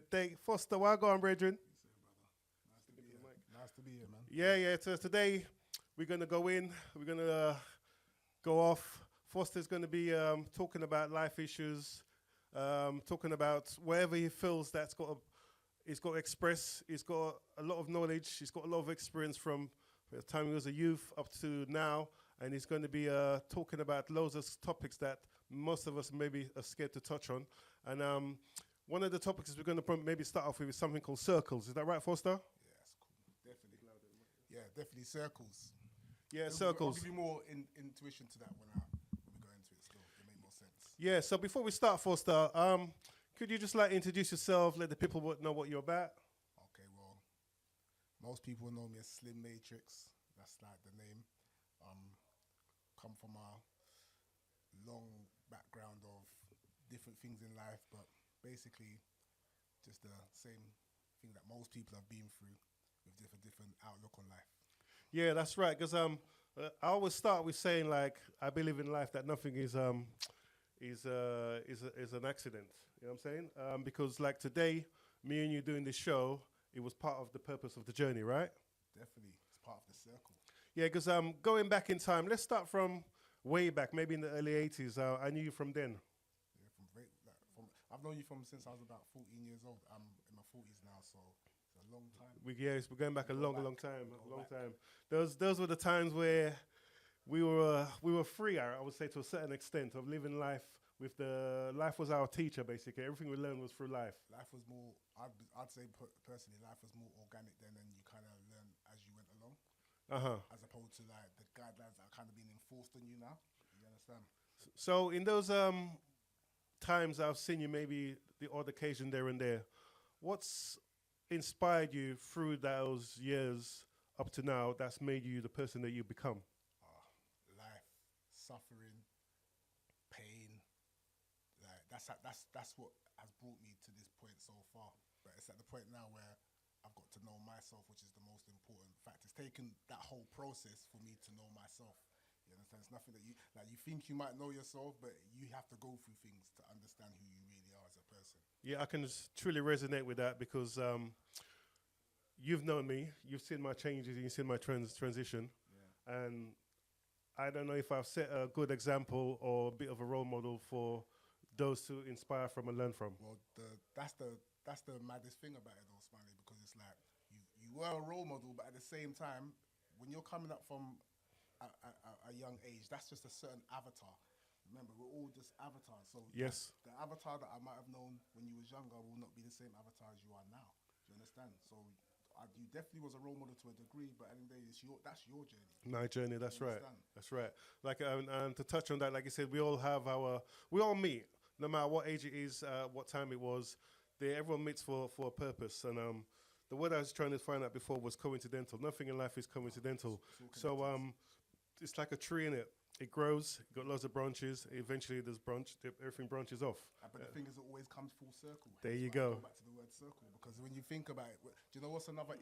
today. Foster, well, go on, brethren. Nice to be here. Nice to be here, man. Yeah. So today we're going to go in. We're going to go off. Foster's going to be talking about life issues, talking about wherever he feels he's got to express. He's got a lot of knowledge. He's got a lot of experience from the time he was a youth up to now. And he's going to be talking about loads of topics that most of us maybe are scared to touch on. And one of the topics we're going to maybe start off with is something called circles. Is that right, Foster? Yeah, that's cool. Definitely. Yeah, definitely circles. Yeah, I'll circles. give you more intuition to that when we go into it still. It make more sense. Yeah, so before we start, Foster, could you just introduce yourself, let the people know what you're about? Okay, well, most people know me as Slim Matrix. That's like the name. Come from a long background of different things in life, but basically just the same thing that most people have been through with different outlook on life. Yeah, that's right. Because I always start with saying I believe in life that nothing is an accident. You know what I'm saying? Because today, me and you doing this show, it was part of the purpose of the journey, right? Definitely, it's part of the circle. Yeah, because going back in time, let's start from way back, maybe in the early 80s. I knew you from then. Yeah, I've known you since I was about 14 years old. I'm in my 40s now, so it's a long time. We're going back a long time. Those were the times where we were free, I would say, to a certain extent, of living life life was our teacher, basically. Everything we learned was through life. Life was more, I'd say personally, life was more organic then, and you kind of learn as you went along. As opposed to the guidelines that are kind of being enforced on you now. You understand? So in those times I've seen you maybe the odd occasion there and there, what's inspired you through those years up to now that's made you the person that you've become? Life, suffering, pain. That's what has brought me to this point so far. But it's at the point now where I've got to know myself, which is the most important fact. It's taken that whole process for me to know myself. You understand? It's nothing that you think you might know yourself, but you have to go through things to understand who you really are as a person. Yeah, I can truly resonate with that because you've known me, you've seen my changes, you've seen my transition, and I don't know if I've set a good example or a bit of a role model for those to inspire from and learn from. Well, that's the maddest thing about it though, Smiley, because it's you were a role model, but at the same time, when you're coming up from a young age, that's just a certain avatar. Remember, we're all just avatars. So yes, the avatar that I might have known when you was younger will not be the same avatar as you are now. Do you understand? So you definitely was a role model to a degree, but at the end of the day, that's your journey. My journey, that's right. That's right. And to touch on that, like you said, we all meet, no matter what age it is, what time it was. Everyone meets for a purpose. And the word I was trying to find out before was coincidental. Nothing in life is coincidental. So it's like a tree, in it. It grows, got lots of branches. Eventually, everything branches off. But the thing is, it always comes full circle. There you go. go. Back to the word circle, because when you think about it, do you know what's another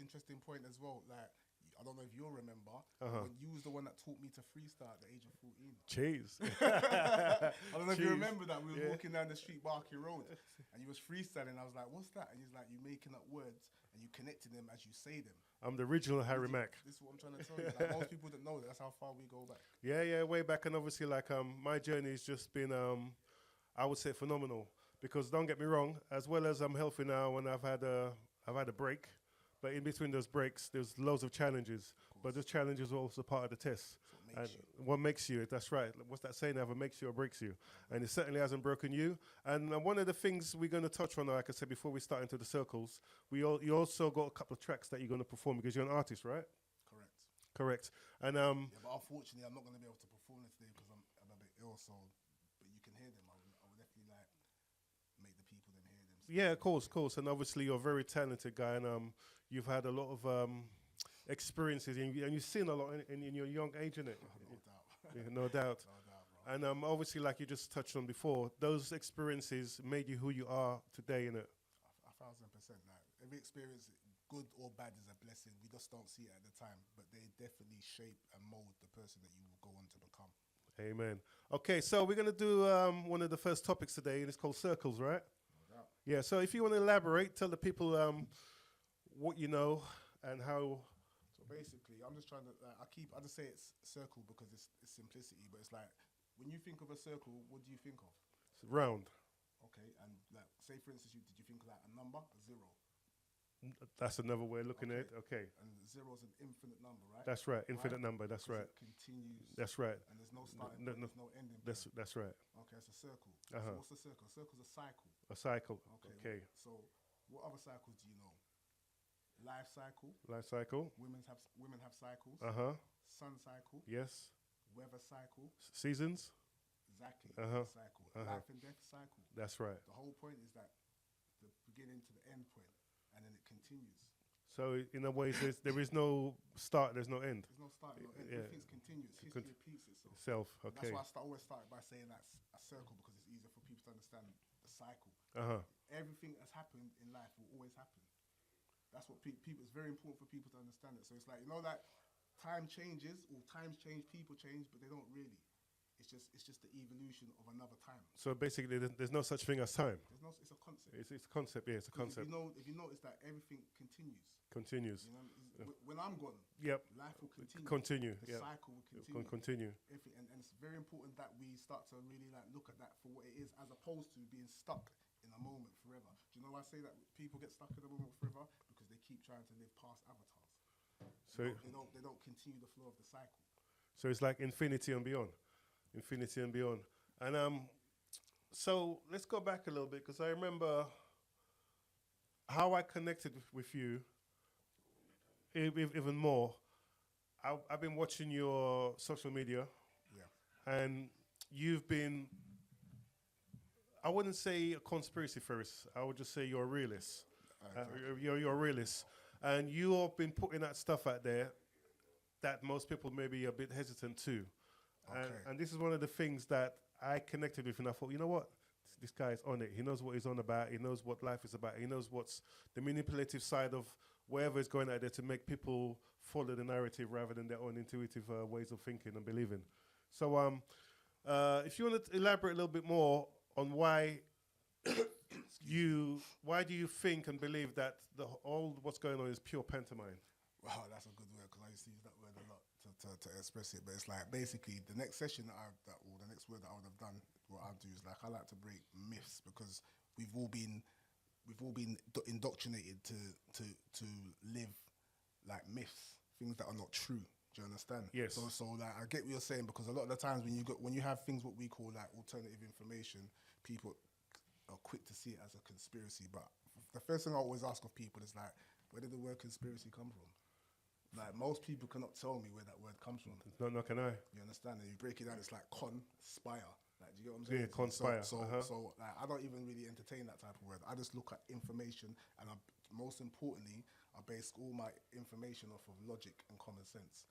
interesting point as well? I don't know if you'll remember, when you was the one that taught me to freestyle at the age of 14. Jeez. I don't know if you remember that. We were walking down the street, Barking Road, and you was freestyling. I was like, what's that? And he's like, you're making up words, and you connecting them as you say them. I'm the original Harry Mack. This is what I'm trying to tell you. Most people don't know that. That's how far we go back. Yeah, way back. And obviously, my journey has just been, I would say, phenomenal. Because don't get me wrong, as well as I'm healthy now, and I've had a break. But in between those breaks, there's loads of challenges. But those challenges are also part of the test. What makes you? That's right. What's that saying? Either makes you or breaks you. And it certainly hasn't broken you. And one of the things we're going to touch on, like I said, before we start into the circles, you also got a couple of tracks that you're going to perform because you're an artist, right? Correct. And yeah, but unfortunately, I'm not going to be able to perform it today because I'm a bit ill. So, but you can hear them. I would definitely make the people then hear them. Yeah, of course. And obviously, you're a very talented guy, and you've had a lot of experiences, and you've seen a lot in your young age, innit? No doubt. And obviously, like you just touched on before, those experiences made you who you are today, innit? 1,000%. Every experience, good or bad, is a blessing. We just don't see it at the time, but they definitely shape and mold the person that you will go on to become. Amen. Okay, so we're going to do one of the first topics today, and it's called circles, right? No doubt. Yeah. So if you want to elaborate, tell the people what you know and how. So basically, I'm just trying to. I just say it's circle because it's simplicity, but it's like when you think of a circle, what do you think of? It's round. Okay, and like say for instance, did you think of like a number, a zero? That's another way of looking at it. Okay. And zero is an infinite number, right? That's right. Infinite number. That's Because right. It continues. That's right. And there's no starting No, point, no, there's no ending That's point. that's right. Okay, it's a circle. Uh-huh. So what's a circle? A circle's a cycle. A cycle. Okay. Okay. So what other cycles do you know? Life cycle. Life cycle. Women have cycles. Uh huh. Sun cycle. Yes. Weather cycle. Seasons. Exactly. Uh-huh. Cycle. Uh-huh. Life and death cycle. That's right. The whole point is that the beginning to the end point, and then it continues. So in a way, there is no start. There's no end. There's no start, no end. Yeah. Everything's continuous. History repeats itself. Self. And Okay. that's why I always started by saying that's a circle because it's easier for people to understand the cycle. Uh huh. Everything that's happened in life will always happen. That's what people. It's very important for people to understand it. So it's like that time changes, or times change, people change, but they don't really. It's just the evolution of another time. So basically, there's no such thing as time. It's a concept. It's a concept. Yeah, it's a 'Cause concept. If you notice that everything continues. Continues. You know, when I'm gone, Yep. life will continue. Continue. The Yeah. cycle will continue. Continue. Everything, and it's very important that we start to really like look at that for what it is, as opposed to being stuck in a moment forever. Do you know why I say that people get stuck in a moment forever? Because they keep trying to live past avatars. So They don't continue the flow of the cycle. so it's like infinity and beyond. Infinity and beyond. And so let's go back a little bit because I remember how I connected with you even more. I've been watching your social media, Yeah. and you've been, I wouldn't say a conspiracy theorist, I would just say you're a realist. You're a realist. And you've been putting that stuff out there that most people may be a bit hesitant to. And this is one of the things that I connected with, and I thought, you know what? This guy is on it. He knows what he's on about. He knows what life is about. He knows what's the manipulative side of wherever is going out there to make people follow the narrative rather than their own intuitive ways of thinking and believing. So if you want to elaborate a little bit more on why why do you think and believe that all what's going on is pure pantomime? Wow, that's a good word because I used to use that word a lot to express it. But it's like basically the next session or the next word that I would have done, what I'll do is like I like to break myths because we've all been indoctrinated to live like myths, things that are not true. Do you understand? Yes. So like I get what you're saying because a lot of the times when you have things what we call like alternative information, people are quick to see it as a conspiracy. But the first thing I always ask of people is like, where did the word conspiracy come from? Like most people cannot tell me where that word comes from. No, can I? You understand? And you break it down, it's like conspire. Like, do you get what I'm saying? Yeah, conspire. So like, I don't even really entertain that type of word. I just look at information, and most importantly, I base all my information off of logic and common sense,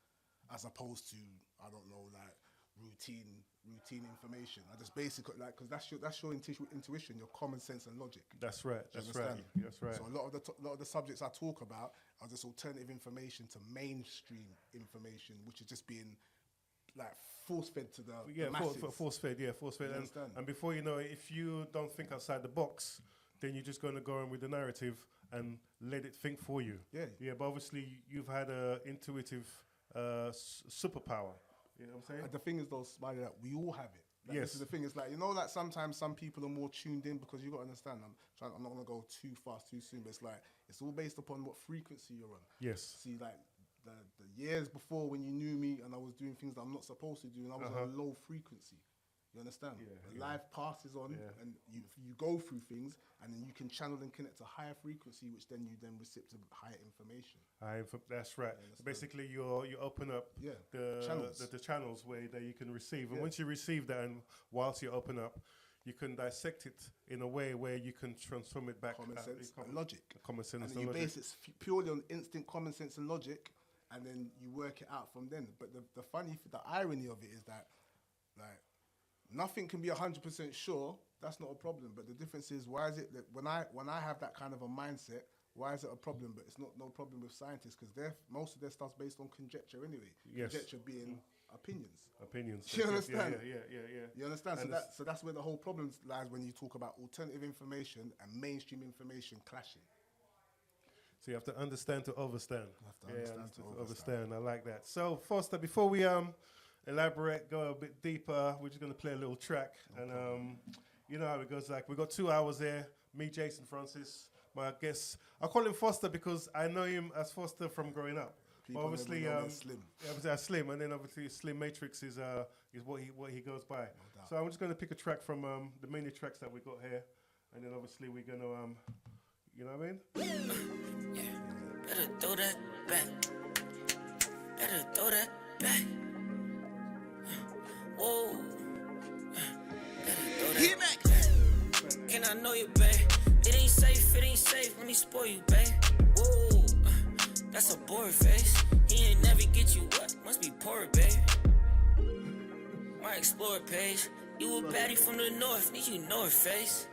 as opposed to like routine information. I just basically like because that's your intuition, your common sense and logic. That's right. Do you That's right. understand? That's right. So a lot of the subjects I talk about are just alternative information to mainstream information, which is just being like force fed to the masses. Force fed. Yeah, force fed. And before you know it, if you don't think outside the box, then you're just going to go in with the narrative and let it think for you. Yeah. But obviously you've had a intuitive superpower. You know what I'm saying? And the thing is, though, Smiley, that we all have it. Like, Yes. This is the thing. It's like, like sometimes some people are more tuned in because you got to understand. I'm not going to go too fast too soon, but it's like it's all based upon what frequency you're on. Yes. See, like the years before when you knew me and I was doing things that I'm not supposed to do, and I was on a low frequency. You understand? Yeah, Life passes on, and you go through things, and then you can channel and connect to higher frequency, which then you receive to higher information. That's right. So basically, you open up the channels where that you can receive, and once you receive that, and whilst you open up, you can dissect it in a way where you can transform it back. Common sense and logic. Common sense and and then you logic. base it purely on instant common sense and logic, and then you work it out from then. But the irony of it is that, like, nothing can be 100% sure. That's not a problem. But the difference is, why is it that when I have that kind of a mindset, why is it a problem? But it's no problem with scientists because most of their stuff's based on conjecture anyway. Yes. Conjecture being opinions. Opinions. You understand? Yeah. You understand? And So that's where the whole problem lies when you talk about alternative information and mainstream information clashing. So you have to understand to overstand. You have to understand to overstand. I like that. So Foster, before we elaborate, go a bit deeper, we're just gonna play a little track, and you know how it goes. Like we got 2 hours here. Me, Jason Francis, my guest. I call him Foster because I know him as Foster from growing up. People Obviously, never know they're Slim. obviously Slim, and then obviously Slim Matrix is what he goes by. doubt. So I'm just gonna pick a track from the many tracks that we got here, and then obviously we're gonna you know what I mean? Yeah, better throw that back. Better throw that back. Whoa. Better throw that back. Can I know you, babe? It ain't safe, let me spoil you, babe. Whoa. That's a bored face. He ain't never get you what? Must be poor, babe. My Explorer page. You a baddie from the north, need you North Face.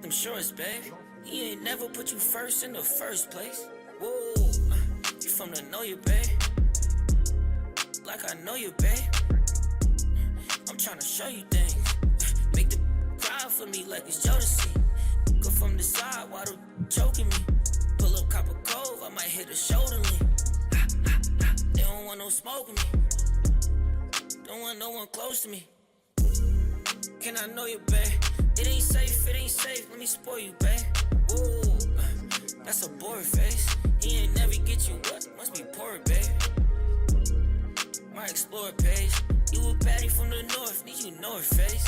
Them shorts, babe. He ain't never put you first in the first place. Whoa, you from the know you, babe. Like I know you, babe. I'm tryna show you things. Make the cry for me like it's Jodeci. Go from the side while the choking me. Pull up Copper Cove, I might hit a shoulder lean. They don't want no smoke with me. Don't want no one close to me. Can I know you, babe? It ain't safe, let me spoil you, babe. Ooh, that's a bored face. He ain't never get you what? Must be poor, babe. My Explorer page. You a baddie from the north, need you North Face.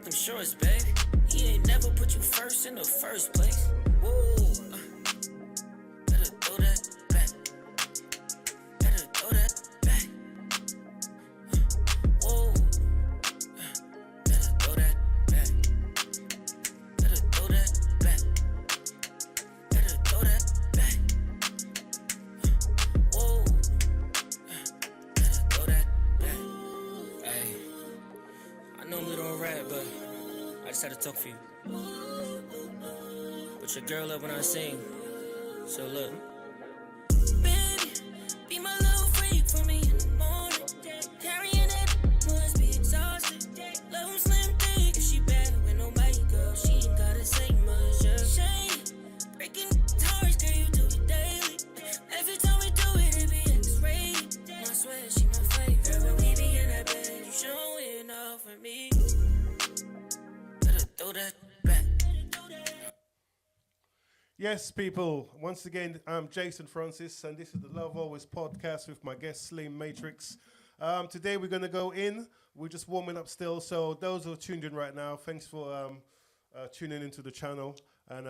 Them shorts, babe. He ain't never put you first in the first place. Whoa, better throw that back. Better throw that back. Whoa. Had to talk for you. Put your girl up when I sing. So look. Baby, be my little freak for me in the morning. Carrying that must be exhausted. Love him slim thick. If she bad with nobody, girl, she ain't gotta say much. Shane, breaking hearts, girl, you do it daily. Every time we do it, it be X-rated. I swear she my favorite. When we be in that bed, you showing off for me. Throw that back. Yes, people. Once again, I'm Jason Francis, and this is the Love Always podcast with my guest Slim Matrix. Today we're going to go in. We're just warming up still, so those who are tuned in right now, thanks for tuning into the channel. And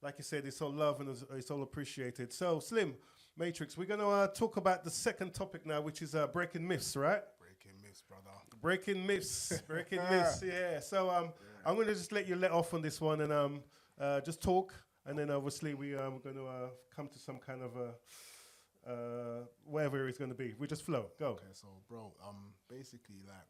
like I said, it's all love and it's all appreciated. So, Slim Matrix, we're going to talk about the second topic now, which is breaking myths, right? Breaking myths, brother. Breaking myths. Breaking myths, yeah. So I'm going to just let you let off on this one and just talk. And then obviously we're going to come to some kind of wherever it's going to be. We just flow. Go. Okay, so bro, basically like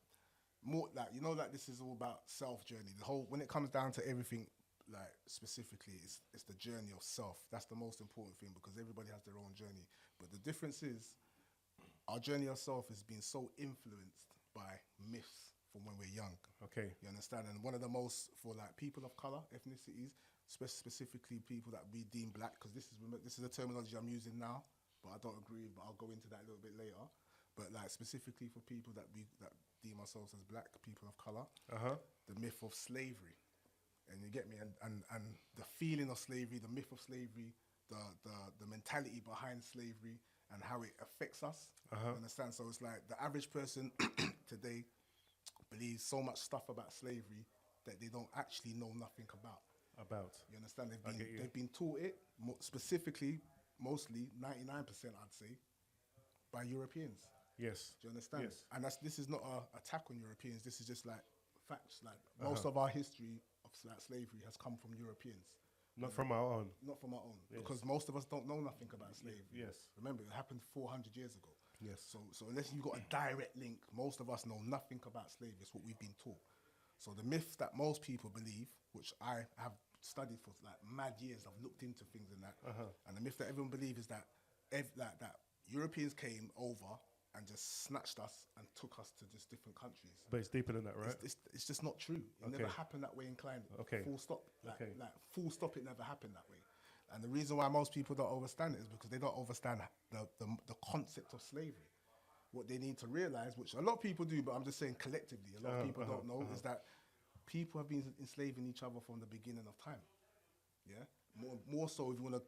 more like you know like this is all about self journey. The whole when it comes down to everything, like specifically, it's the journey of self. That's the most important thing because everybody has their own journey. But the difference is our journey of self has been so influenced by myths from when we're young. Okay. You understand? And one of the most, for like people of color, ethnicities, specifically people that we deem black, because this is the terminology I'm using now, but I don't agree, but I'll go into that a little bit later. But like specifically for people that deem ourselves as black people of color, the myth of slavery. And you get me? And the feeling of slavery, the myth of slavery, the mentality behind slavery and how it affects us. You understand? So it's like the average person today believes so much stuff about slavery that they don't actually know nothing about. You understand? They've been taught it, specifically, mostly, 99% I'd say, by Europeans. Yes. Do you understand? Yes. And this is not an attack on Europeans. This is just like facts. Like most of our history of like slavery has come from Europeans. Not from our own. Not from our own. Yes. Because most of us don't know nothing about slavery. Yes. Remember, it happened 400 years ago. Yes. So unless you've got a direct link, most of us know nothing about slavery. It's what we've been taught. So the myth that most people believe, which I have studied for like mad years, I've looked into things and that, and the myth that everyone believes is that that Europeans came over and just snatched us and took us to just different countries. But it's deeper than that, right? It's just not true. It never happened that way in Klein. Okay. Full stop. Like full stop. It never happened that way. And the reason why most people don't understand it is because they don't understand the concept of slavery. What they need to realize, which a lot of people do, but I'm just saying collectively, a lot of people don't know, is that people have been enslaving each other from the beginning of time. Yeah, more so if you want to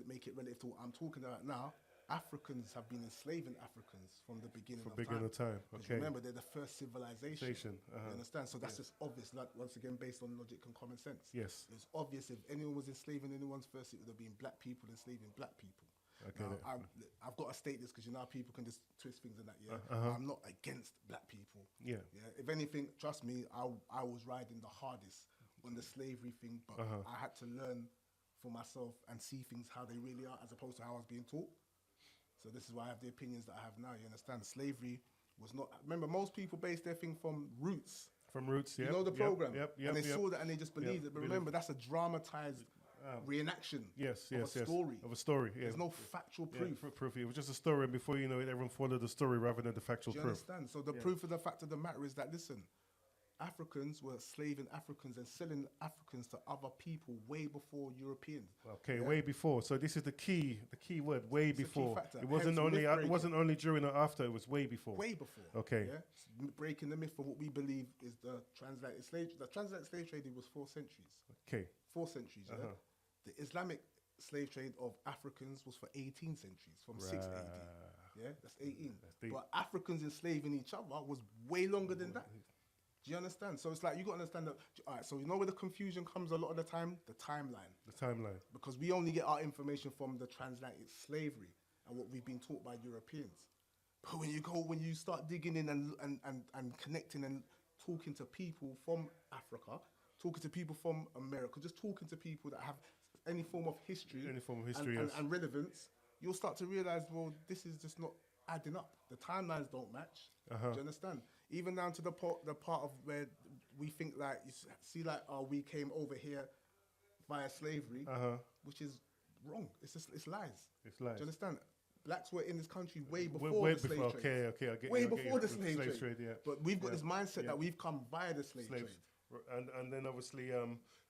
make it relative to what I'm talking about now. Africans have been enslaving Africans from the beginning of time. Okay. Remember, they're the first civilization. You Uh-huh. understand? So that's just obvious. Like, once again, based on logic and common sense. Yes. It's obvious if anyone was enslaving anyone's first, it would have been black people enslaving black people. Okay. Now, I've got to state this because you know how people can just twist things and that. Yeah, I'm not against black people. Yeah. If anything, trust me, I was riding the hardest on the slavery thing, but I had to learn for myself and see things how they really are, as opposed to how I was being taught. So this is why I have the opinions that I have now. You understand? Slavery was not. Remember, most people base their thing from Roots. From Roots, yeah. You know the program, Yep. and they saw that and they just believed it. But remember, that's a dramatized reenaction. Of a story. Of a story. Yeah. There's no factual proof. Proof. It was just a story, and before you know it, everyone followed the story rather than the factual Do you proof. understand? So the proof of the fact of the matter is that, listen, Africans were slaving Africans and selling Africans to other people way before Europeans. Okay, way before. So this is the key word, way It's a key before. factor. It wasn't Hence only myth breaking. it wasn't only during or after. It was way before. Way before. Okay. Yeah? It's breaking the myth of what we believe is the transatlantic slave. The transatlantic slave trade was 4 centuries. Okay. 4 centuries. Yeah? The Islamic slave trade of Africans was for 18 centuries, from 6 AD. Yeah, that's 18. deep. But Africans enslaving each other was way longer than that. Do you understand? So it's like you got to understand that. All right, so you know where the confusion comes a lot of the time? The timeline. The timeline. Because we only get our information from the transatlantic slavery and what we've been taught by Europeans. But when you start digging in and connecting and talking to people from Africa, talking to people from America, just talking to people that have any form of history, yes. and relevance, you'll start to realize, well, this is just not adding up. The timelines don't match. Do you understand? Even down to the part of where we think like, we came over here via slavery, which is wrong. It's lies. It's lies. Do you understand? Blacks were in this country way before way the slave before. trade. Okay, I get way you, I get before you. the slave trade. Yeah. But we've got this mindset that we've come via the slave trade. And then obviously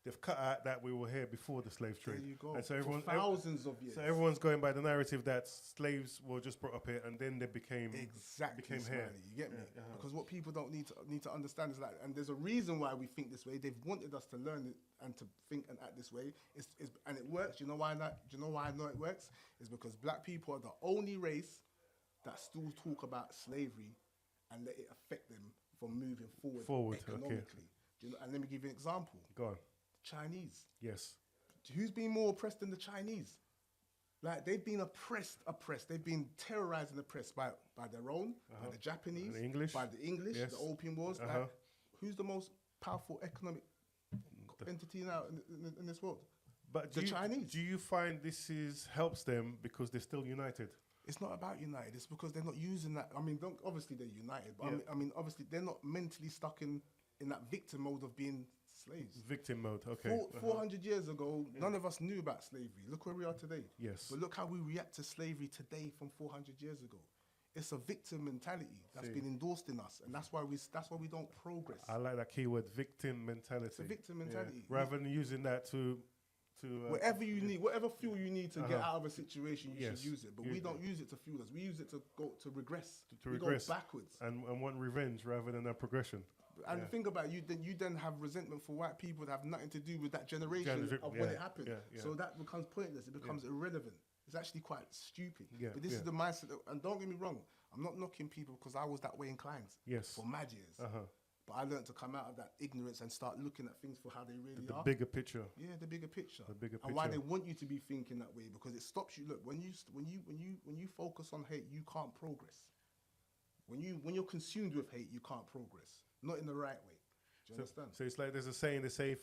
they've cut out that we were here before the slave trade. There you go. And so For thousands of years. So everyone's going by the narrative that slaves were just brought up here and then they became here. You get me? Because what people don't need to understand is that, and there's a reason why we think this way. They've wanted us to learn it and to think and act this way. And it works. Do you know why I know it works? It's because black people are the only race that still talk about slavery and let it affect them from moving forward economically. Okay. Do you know, and let me give you an example. Go on. Chinese. Yes. Who's been more oppressed than the Chinese? Like, they've been oppressed. They've been terrorized and oppressed by their own, by the Japanese, the English. by the English, Yes. the Opium Wars. Like, who's the most powerful economic entity now in this world? But the Chinese. Do you find this helps them because they're still united? It's not about united. It's because they're not using that. I mean, obviously they're united, but I mean, obviously they're not mentally stuck in that victim mode of being slaves. Victim mode, okay. 400 years ago, none of us knew about slavery. Look where we are today. Yes. But look how we react to slavery today from 400 years ago. It's a victim mentality that's been endorsed in us, and that's why we don't progress. I like that keyword, victim mentality. It's a victim mentality. Rather than using that to whatever you need, whatever fuel you need to get out of a situation, you should use it. But we don't use it to fuel us. We use it to regress. We go backwards and want revenge rather than a progression. And think about it, you then have resentment for white people that have nothing to do with that generation of when it happened. So that becomes pointless. It becomes irrelevant. It's actually quite stupid. But this is the mindset. And don't get me wrong, I'm not knocking people because I was that way inclined for mad years. But I learned to come out of that ignorance and start looking at things for how they really are. The bigger picture. Yeah, the bigger picture. And why they want you to be thinking that way, because it stops you. Look, when you focus on hate, you can't progress. When you're consumed with hate, you can't progress. Not in the right way. Do you understand? So it's like there's a saying, they say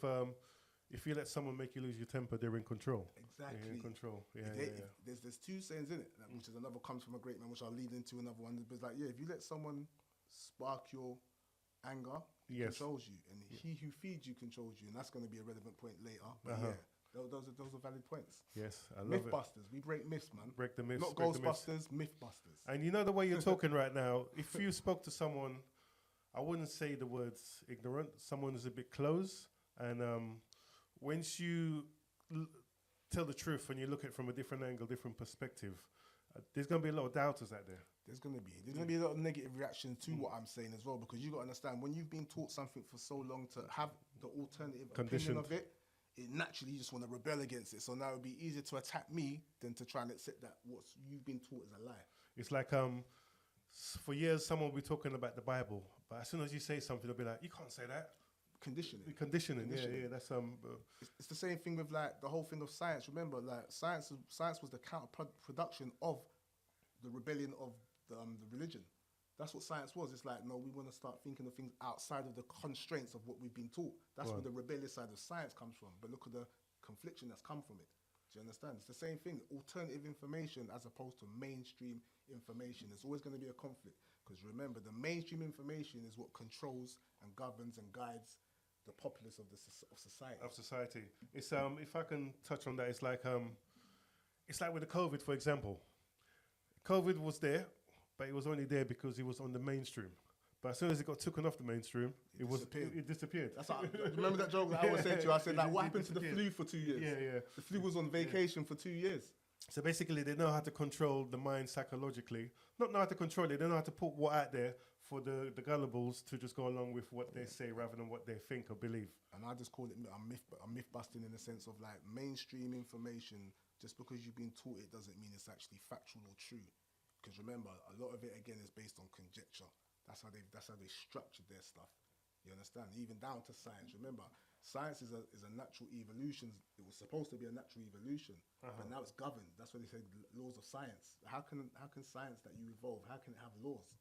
if you let someone make you lose your temper, they're in control. Exactly. They're in control. There's 2 sayings in it, which is another comes from a great man, which I'll lead into another one. But it's like, if you let someone spark your anger, it controls you, and he who feeds you controls you, and that's going to be a relevant point later. But Those are valid points. Yes, I love it. Mythbusters. We break myths, man. Break the myths. Not break the myths. Ghostbusters, Mythbusters. And you know the way you're talking right now, if you spoke to someone, I wouldn't say the words ignorant, someone who's a bit close, and once you tell the truth and you look at it from a different angle, different perspective, there's going to be a lot of doubters out there. There's gonna be a lot of negative reaction to what I'm saying as well, because you got to understand, when you've been taught something for so long, to have the alternative opinion of it, it naturally you just want to rebel against it. So now it would be easier to attack me than to try and accept that what you've been taught is a lie. It's like for years someone will be talking about the Bible, but as soon as you say something, they'll be like, you can't say that. Conditioning. Yeah, that's It's the same thing with like the whole thing of science. Remember, like science was the counterproduction of the rebellion of the religion. That's what science was. It's like, no, we want to start thinking of things outside of the constraints of what we've been taught. That's where the rebellious side of science comes from. But look at the confliction that's come from it. Do you understand? It's the same thing. Alternative information as opposed to mainstream information. There's always going to be a conflict. Because remember, the mainstream information is what controls and governs and guides the populace of society. It's if I can touch on that, it's like with the COVID, for example. COVID was there, but it was only there because it was on the mainstream. But as soon as it got taken off the mainstream, it disappeared. That's remember that joke that I always said to you? I said, like, what happened to the flu for 2 years? Yeah. The flu was on vacation for 2 years. So basically, they know how to control the mind psychologically. Not know how to control it, they know how to put what out there for the gullibles to just go along with what they say rather than what they think or believe. And I just call it a myth busting in the sense of like mainstream information. Just because you've been taught it doesn't mean it's actually factual or true. Because remember, a lot of it again is based on conjecture. That's how they structured their stuff. You understand? Even down to science. Remember, science is a natural evolution. It was supposed to be a natural evolution, but now it's governed. That's why they say laws of science. How can science that you evolve? How can it have laws?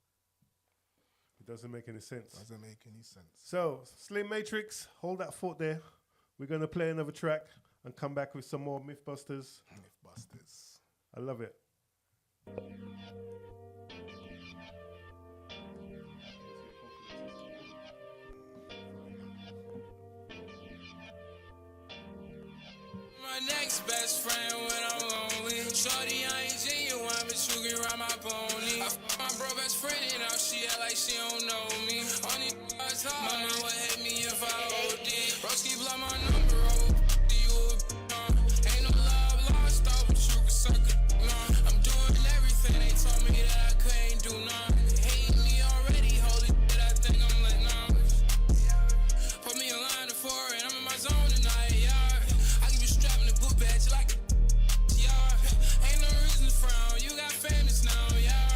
It doesn't make any sense. Doesn't make any sense. So, Slim Matrix, hold that thought there. We're going to play another track and come back with some more Mythbusters. Mythbusters. I love it. My next best friend when I'm lonely. Shorty, I ain't genuine, but you can ride my pony. I my bro best friend and now she act like she don't know me. Only mama would hate me if I OD. Broski blow my number over you ain't no love lost though, but you can suck it. I'm doing everything they told me that I couldn't do none. Hate me already, holy shit, I think I'm letting on. Put me in line for it, I'm in my zone tonight, yeah. Book badge like yeah. Ain't no reason to frown. You got famous now, yeah.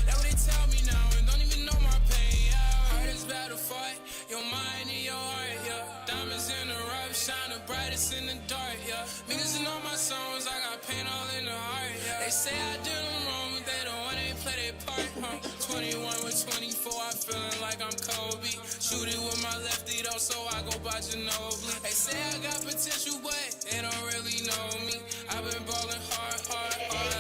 That's what they tell me now, and don't even know my pain, yeah. Hardest battle fight, your mind and your heart, yeah. Diamonds in the rough, shine the brightest in the dark, yeah. Niggas know my songs, I got pain all in the heart, yeah. They say I did them wrong, but they don't want to play their part, huh? 21 with 24, I feeling like I'm Kobe. Shoot it with my lefty though, so I go by Ginobili. They say I got potential, but they don't really know me. I've been ballin' hard,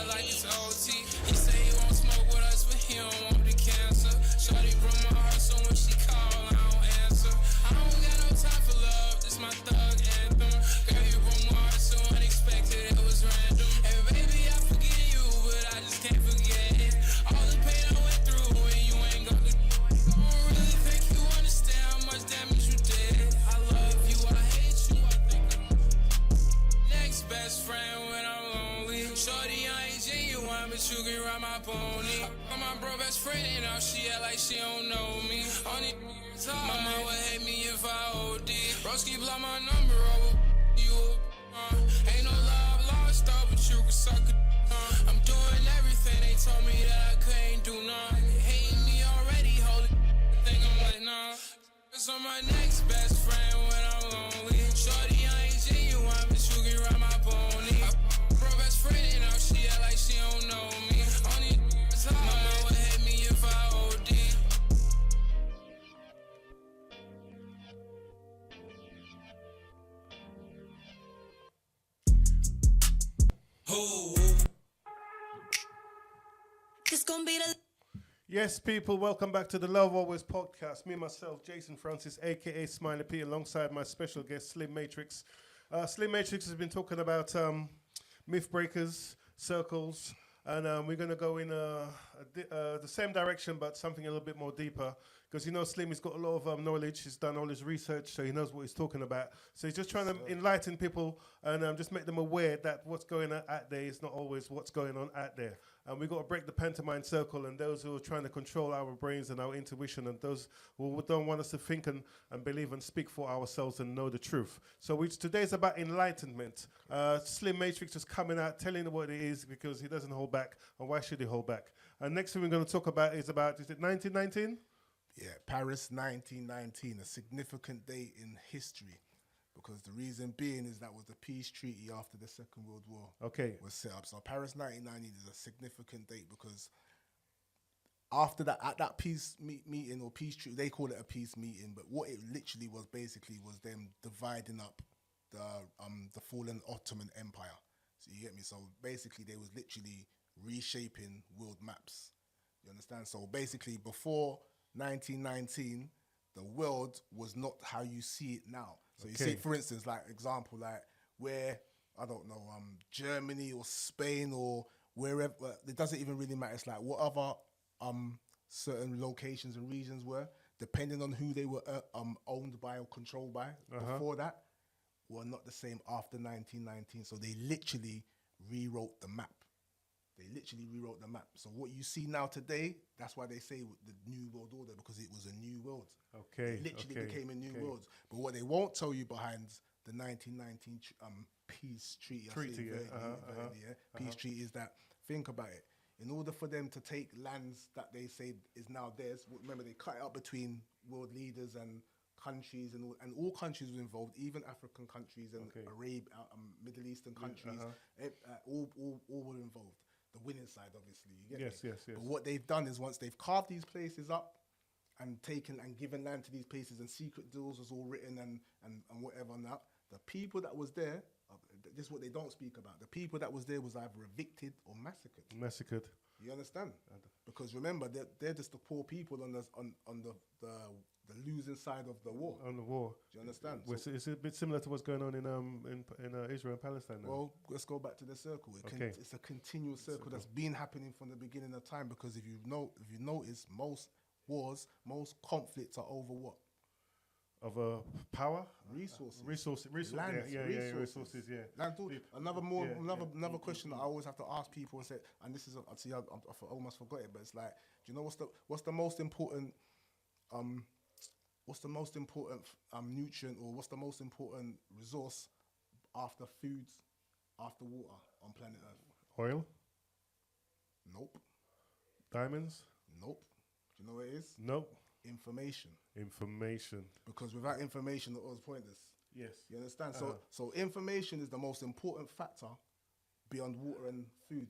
like it's OT. He say he won't smoke with us, but he don't want the cancer. Shorty broke my heart, so when she call, I don't answer. I don't got no time for love, this my thug anthem. Girl, you broke my heart, so unexpected, it was random. And baby, I forget you, but I just can't forget it. All the pain I went through, and you ain't got the I don't really think you understand how much damage you did. I love you, I hate you, I think I'm next best friend when I'm lonely. Shorty, I ain't genuine, but you can ride my pony. I'm my bro best friend and now she act like she don't know me. Only mama would hate me if I OD. Broski blow my number over you. Ain't no love lost though, but you can suck it. I'm doing everything they told me that I couldn't do none. Hate me already, holy think I'm letting on. Cause I'm my next best friend when I'm lonely. Shorty, I ain't genuine, but you can ride my pony. Bro best friend and now she act like she don't know me. Only mama would hate me if I OD. This gonna be the Yes, people, welcome back to the Love Always podcast. Me, myself, Jason Francis, a.k.a. Smiley P, alongside my special guest, Slim Matrix. Slim Matrix has been talking about myth breakers, circles, and we're going to go in the same direction, but something a little bit more deeper. Because you know, Slim has got a lot of knowledge. He's done all his research, so he knows what he's talking about. So he's just trying to enlighten people and just make them aware that what's going on out there is not always what's going on out there. And we've got to break the pantomime circle, and those who are trying to control our brains and our intuition, and those who don't want us to think and believe and speak for ourselves and know the truth. So today's about enlightenment. Slim Matrix is coming out, telling what it is, because he doesn't hold back. And why should he hold back? And next thing we're going to talk about is it 1919? Yeah, Paris 1919, a significant date in history, because the reason being is that was the peace treaty after the Second World War Okay. was set up. So Paris 1919 is a significant date because after that, at that peace meeting or peace treaty, they call it a peace meeting, but what it literally was basically was them dividing up the fallen Ottoman Empire. So you get me? So basically they was literally reshaping world maps. You understand? So basically before 1919, the world was not how you see it now. So you see, for instance, like example, like where, I don't know, Germany or Spain or wherever, it doesn't even really matter. It's like whatever certain locations and regions were, depending on who they were owned by or controlled by before that, were not the same after 1919. So they literally rewrote the map. They literally rewrote the map. So what you see now today, that's why they say the New World Order, because it was a new world. Okay. It literally became a new world. But what they won't tell you behind the 1919 peace treaty, peace treaty is that, think about it, in order for them to take lands that they say is now theirs, remember they cut it up between world leaders and countries, and all countries were involved, even African countries and Middle Eastern countries, all were involved. The winning side, obviously. You get me? Yes. But what they've done is once they've carved these places up and taken and given land to these places, and secret deals was all written and whatever and that, the people that was there, this is what they don't speak about, the people that was there was either evicted or massacred. Massacred. You understand? Because remember, they're just the poor people on the losing side of the war. On the war. Do you understand? So it's a bit similar to what's going on in Israel and Palestine now. Well, let's go back to the circle. It's a continuous circle that's been happening from the beginning of time, because if you notice, most wars, most conflicts are over what? Of power? Resources. Land, resources, yeah. Land, another question that I always have to ask people and say, and this is, I almost forgot it, but it's like, do you know what's the most important nutrient, or what's the most important resource after foods, after water on planet Earth? Oil? Nope. Diamonds? Nope. Do you know what it is? Nope. Information. Because without information, it was pointless. Yes. You understand? So information is the most important factor beyond water and food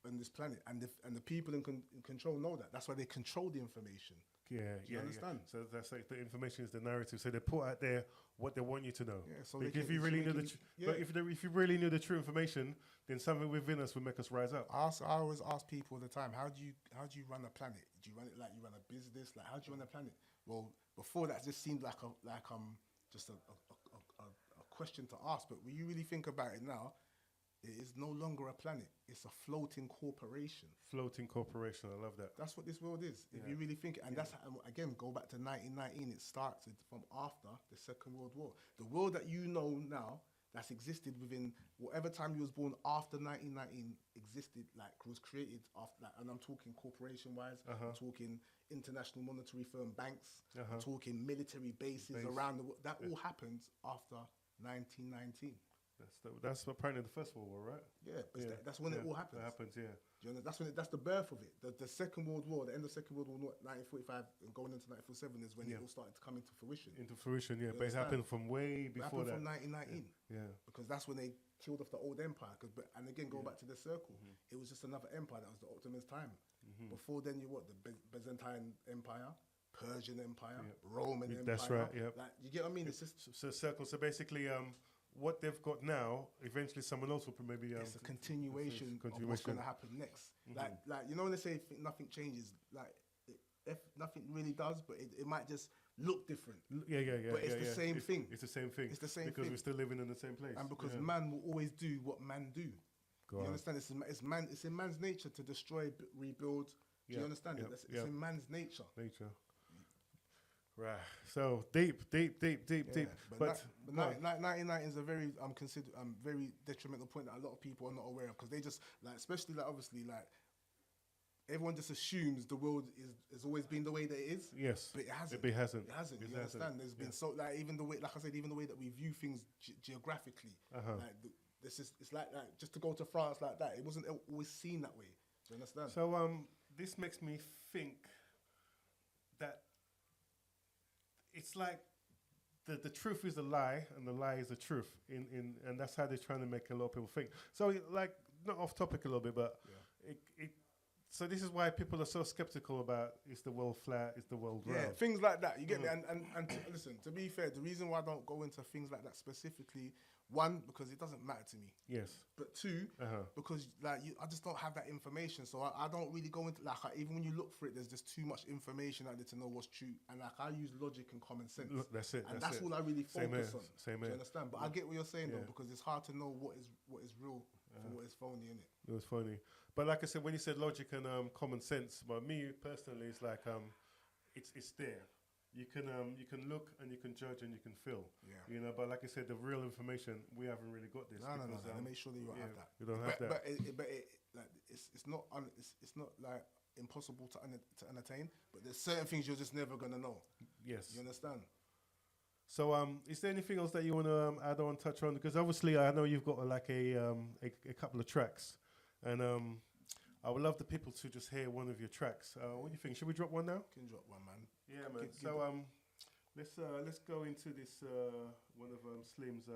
on this planet, and the people in control know that. That's why they control the information. Yeah, Do you understand? So that's like the information is the narrative. So they put out there what they want you to know. Yeah. So if you really knew but if you really knew the true information, then something within us would make us rise up. I always ask people all the time, how do you run a planet? Do you run it like you run a business? Like, how do you run a planet? Well, before that just seemed like just a question to ask. But when you really think about it now, it is no longer a planet. It's a floating corporation. Floating corporation. I love that. That's what this world is. If you really think it. And that's, again, go back to 1919. It started from after the Second World War. The world that you know now, that's existed within whatever time you was born after 1919 existed, like was created after that. And I'm talking corporation-wise. I'm talking international monetary firm banks. I'm talking military bases around the world. That all happens after 1919. That's apparently the First World War, right? Yeah, but that's when it all happens. That happens, yeah. Do you know, that's the birth of it. The Second World War, the end of the Second World War, 1945 and going into 1947 is when it all started to come into fruition. But it happened from way before that. It happened from 1919. Yeah. Because that's when they killed off the old empire. And again, go back to the circle. It was just another empire. That was the Ottoman's time. Before then, the Byzantine Empire, Persian Empire, Roman Empire. That's right, yeah. Like, you get what I mean? It's just... So circle. So basically... what they've got now, eventually someone else will maybe... it's a continuation of what's going to happen next. Like you know when they say nothing changes, like if nothing really does, but it might just look different. Yeah. But it's the same thing. It's the same thing. It's the same because thing. we're still living in the same place. And because man will always do what man do. Go You on. understand? It's in man's nature to destroy, rebuild. Do you understand? Yep, It's yep. in man's nature. Nature. Right. So deep. Yeah, But, but 1990 is a very very detrimental point that a lot of people are not aware of, because they just like, especially like obviously like everyone just assumes the world has always been the way that it is. yes. But it hasn't. It hasn't. It hasn't. It You hasn't. understand? There's been so like even the way, like I said, even the way that we view things geographically. Like this is it's like just to go to France like that. It wasn't always seen that way. Do you understand? So this makes me think that it's like the truth is a lie and the lie is the truth. And that's how they're trying to make a lot of people think. So like not off topic a little bit, but so this is why people are so skeptical about is the world flat, is the world round. Yeah, things like that. You get me? And listen, to be fair, the reason why I don't go into things like that specifically, one, because it doesn't matter to me. Yes. But two, because like I just don't have that information, so I don't really go into even when you look for it, there's just too much information out there to know what's true. And like I use logic and common sense. Look, that's it. And that's all I really Same focus here, on. same Do you here. understand? But I get what you're saying though, because it's hard to know what is real from what is phony, innit? It was funny. But like I said, when you said logic and common sense, but me personally, it's like it's there. You can look and you can judge and you can feel. Yeah. You know, but like I said, the real information we haven't really got this. No. Let me make sure that you don't have that. You don't have that. But like it's not like impossible to attain. But there's certain things you're just never gonna know. Yes. You understand? So is there anything else that you want to add on, touch on? Because obviously I know you've got like a couple of tracks, and I would love the people to just hear one of your tracks. What do you think? Should we drop one now? Can drop one, man. Yeah, man. So let's go into this one of Slim's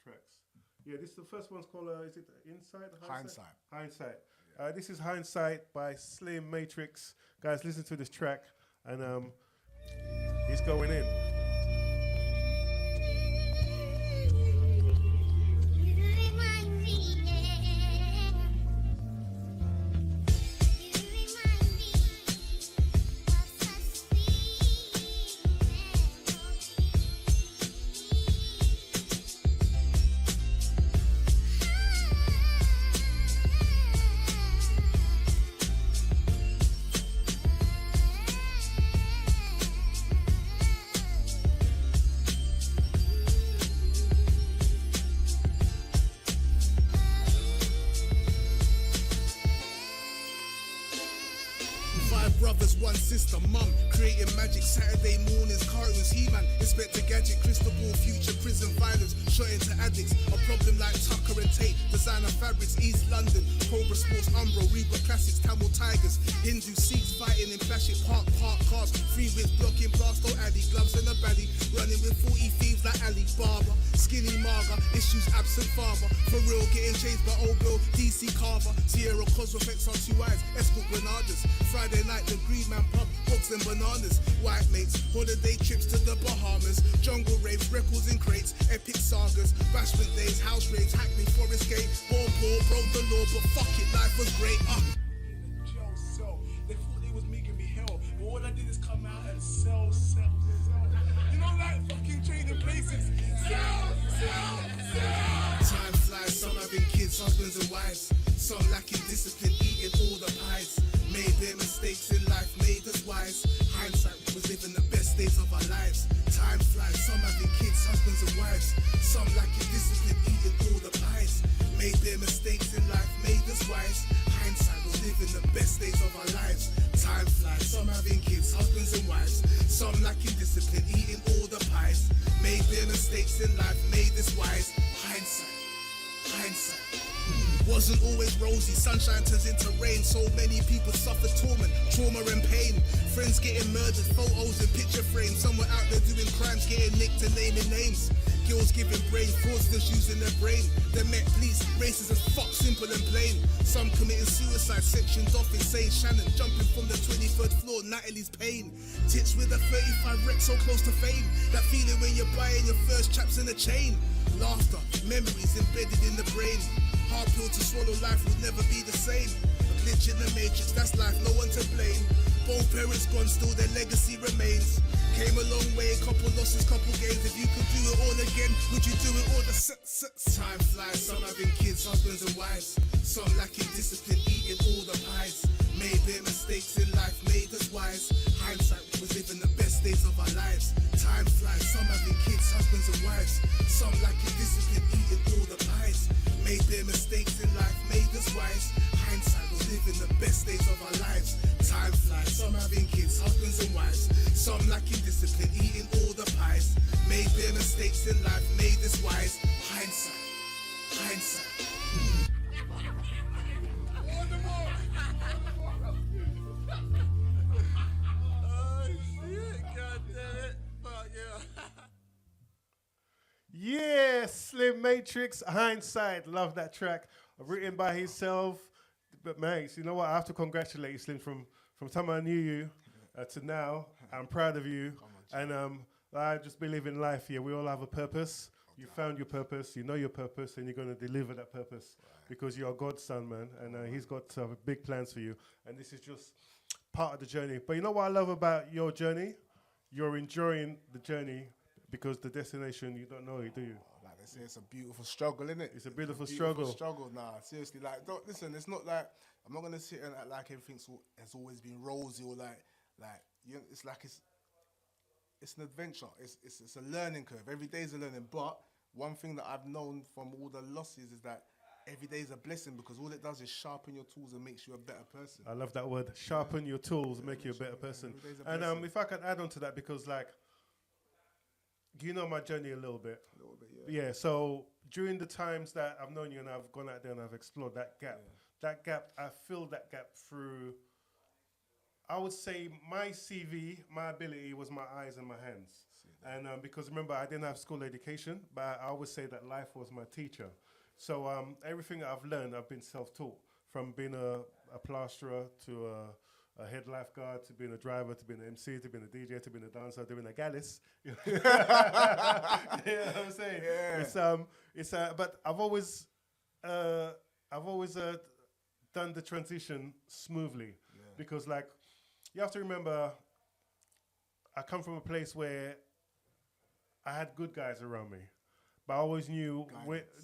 tracks. Yeah, this is the first one's called is it Inside? Hindsight. Yeah. This is Hindsight by Slim Matrix. Guys, listen to this track, and he's going in. Brothers, one sister, mum, creating magic. Saturday mornings, cartoons, He-Man, Inspector Gadget, Crystal Ball, future prison violence, shot into addicts. A problem like Tucker and Tate, designer fabrics, East London, Cobra Sports, Umbro, Reba Classics, Tamil Tigers, Hindu Sikhs fighting in plastic park cars, free wits blocking Blasto Alley, gloves and a baddie, running with 40 thieves like Ali Baba, skinny Marga, issues absent father, for real getting chased by old Bill, DC Carver, Sierra Cosreflex on 2 eyes, Escort Granadas, Friday night the Green Man pub, hogs and bananas, white mates, holiday trips to the Bahamas, jungle raves, records in crates, epic sagas, bashment days, house raves, Hackney, Forest Gate, ball, broke the law, but fuck it, life was great. They thought they was making me hell, but all I did is come out and sell. You know, like fucking trading places. Sell. Time flies, some having kids, husbands and wives, some lacking discipline, eating all the pies. Made their mistakes in life, made us wise. Hindsight was living the best days of our lives. Time flies, some having kids, husbands and wives, some lacking discipline, eating all the pies. Made their mistakes in life, made us wise. Hindsight was living the best days of our lives. Time flies, some having kids, husbands and wives, some lacking discipline, eating all the pies. Made their mistakes in life, made us wise. Hindsight. Wasn't always rosy, sunshine turns into rain. So many people suffer torment, trauma and pain. Friends getting murdered, photos and picture frames. Some were out there doing crimes, getting nicked and naming names. Girls giving brain, fraudsters using their brain. They met police, racist as fuck, simple and plain. Some committing suicide, sectioned off insane. Shannon jumping from the 23rd floor, Natalie's pain. Tits with a 35 wreck so close to fame. That feeling when you're buying your first chaps in a chain. Laughter, memories embedded in the brain. Hard pill to swallow, life would never be the same. A glitch in the matrix, that's life, no one to blame. Both parents gone, still their legacy remains. Came a long way, couple losses, couple gains. If you could do it all again, would you do it all the time flies, some having kids, husbands and wives. Some lacking discipline, eating all the pies. Made their mistakes in life, made us wise. Hindsight was living the best days of our lives. Time flies, some having kids, husbands and wives. Some lacking discipline, eating all the pies. Made their mistakes in life, made us wise. Hindsight was living the best days of our lives. Time flies, some having kids, husbands and wives. Some lacking discipline, eating all the pies. Made their mistakes in life, made us wise. Hindsight, hindsight. Yeah, Slim Matrix, Hindsight. Love that track. Written by himself. But man, you know what? I have to congratulate you, Slim, from the time I knew you to now. I'm proud of you. And I just believe in life here. We all have a purpose. You found your purpose, you know your purpose, and you're going to deliver that purpose because you're God's son, man. And he's got big plans for you. And this is just part of the journey. But you know what I love about your journey? You're enjoying the journey because the destination, you don't know it, do you? Like they say, it's a beautiful struggle, isn't it? It's a beautiful struggle. Nah, seriously. Like, don't listen. It's not like I'm not gonna sit and act like everything has always been rosy or like you. It's like it's an adventure. It's a learning curve. Every day is a learning. But one thing that I've known from all the losses is that every day is a blessing because all it does is sharpen your tools and makes you a better person. I love that word. Sharpen your tools, make you a better person. And if I could add on to that, because like, you know my journey a little bit. A little bit, yeah. Yeah, so during the times that I've known you and I've gone out there and I've explored that gap, I filled that gap through, I would say my CV, my ability was my eyes and my hands. And because remember, I didn't have school education, but I always say that life was my teacher. So everything that I've learned, I've been self-taught, from being a plasterer to a head lifeguard, to being a driver, to being an MC, to being a DJ, to being a dancer, to being a gallus. You know what I'm saying? Yeah. But I've always done the transition smoothly because, like, you have to remember, I come from a place where I had good guys around me. But I always knew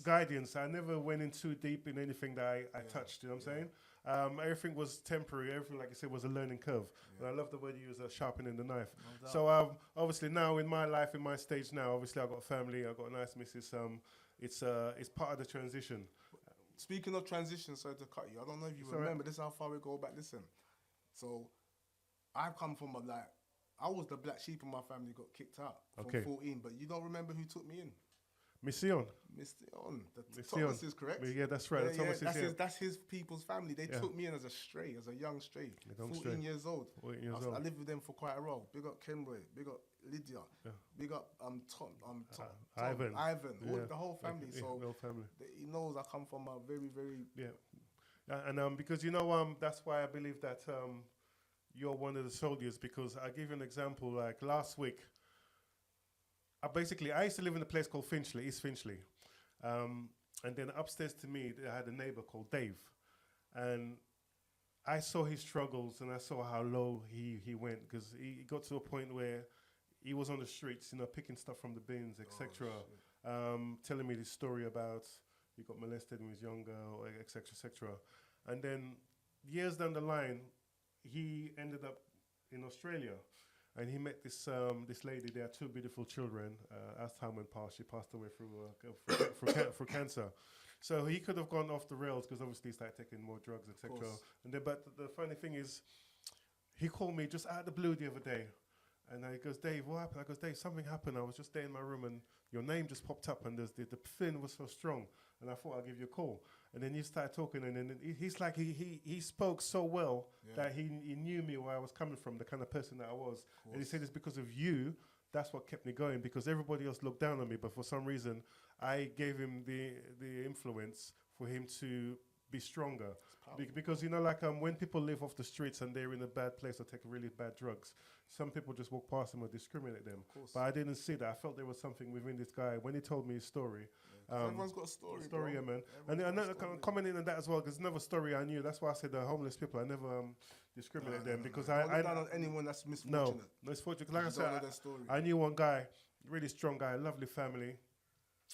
guidance. I never went in too deep in anything that I touched, you know what I'm saying? Everything was temporary. Everything, like I said, was a learning curve. And I love the word you use, sharpening the knife. No, so obviously now in my life, in my stage now, obviously I've got a family, I've got a nice missus. It's part of the transition. Speaking of transition, sorry to cut you. I don't know if you remember, this is how far we go back. Listen, so I've come from I was the black sheep in my family, got kicked out from 14, but you don't remember who took me in? Mission. The Thomas is correct. Yeah, that's right. That's his people's family. They took me in as a stray, as a young stray. 14 years old. I lived with them for quite a while. Big up Kenway, big up Lydia, big up Tom, Ivan, the whole family. So the whole family. He knows I come from a very, very and because you know that's why I believe that you're one of the soldiers, because I'll give you an example. Like last week, I used to live in a place called Finchley, East Finchley. And then upstairs to me, I had a neighbor called Dave. And I saw his struggles and I saw how low he went, because he got to a point where he was on the streets, picking stuff from the bins, etc. Telling me this story about he got molested when he was younger, etc., etc. And then years down the line, he ended up in Australia. And he met this lady. They had two beautiful children. As time went past, she passed away through cancer. So he could have gone off the rails because obviously he started taking more drugs, etc. But the funny thing is, he called me just out of the blue the other day, and he goes, "Dave, what happened?" I goes, "Dave, something happened. I was just there in my room, and your name just popped up, and the feeling was so strong, and I thought I'd give you a call." And then you started talking, and then he's like, he spoke so well that he knew me, where I was coming from, the kind of person that I was. And he said it's because of you, that's what kept me going, because everybody else looked down on me, but for some reason, I gave him the influence for him to be stronger. Because, you know, like when people live off the streets and they're in a bad place or take really bad drugs, some people just walk past them or discriminate them. But I didn't see that. I felt there was something within this guy. When he told me his story, Everyone's got a story, yeah, bro. man. And I'm commenting on that as well, because another story I knew. That's why I said the homeless people, I never discriminate them, because Don't I look down on anyone that's misfortunate. no, it's fortunate. Like I You don't know said, their story. I knew one guy, really strong guy, lovely family.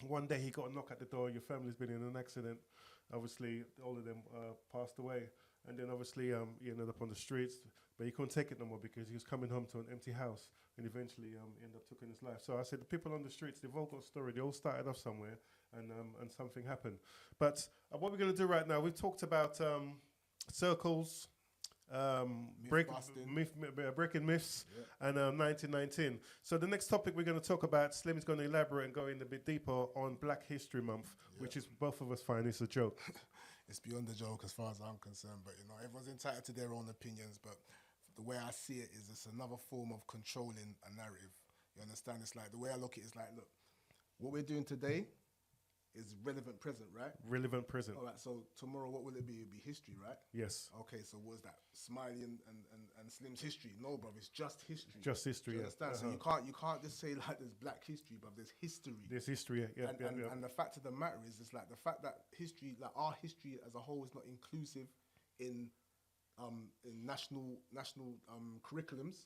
One day he got a knock at the door. Your family's been in an accident. Obviously, all of them passed away. And then obviously he ended up on the streets, but he couldn't take it no more because he was coming home to an empty house, and eventually ended up taking his life. So I said the people on the streets, they've all got a story. They all started off somewhere, and something happened. But what we're going to do right now, we've talked about circles, breaking myths, and 1919. So the next topic we're going to talk about, Slim's going to elaborate and go in a bit deeper on Black History Month, which is both of us find it's a joke. It's beyond a joke as far as I'm concerned, but you know, everyone's entitled to their own opinions, but the way I see it is it's another form of controlling a narrative. You understand? It's like, the way I look at it is like, look, what we're doing today is relevant present, right? Relevant present. All right, so tomorrow what will it be? It'll be history, right? Yes. Okay, so what is that? Smiley and Slim's history? No, bro, it's just history. Just history, Do you yeah. understand? So you can't just say like there's Black history, but there's history. There's history, yeah. And the fact of the matter is, it's like the fact that history, like our history as a whole, is not inclusive in national curriculums.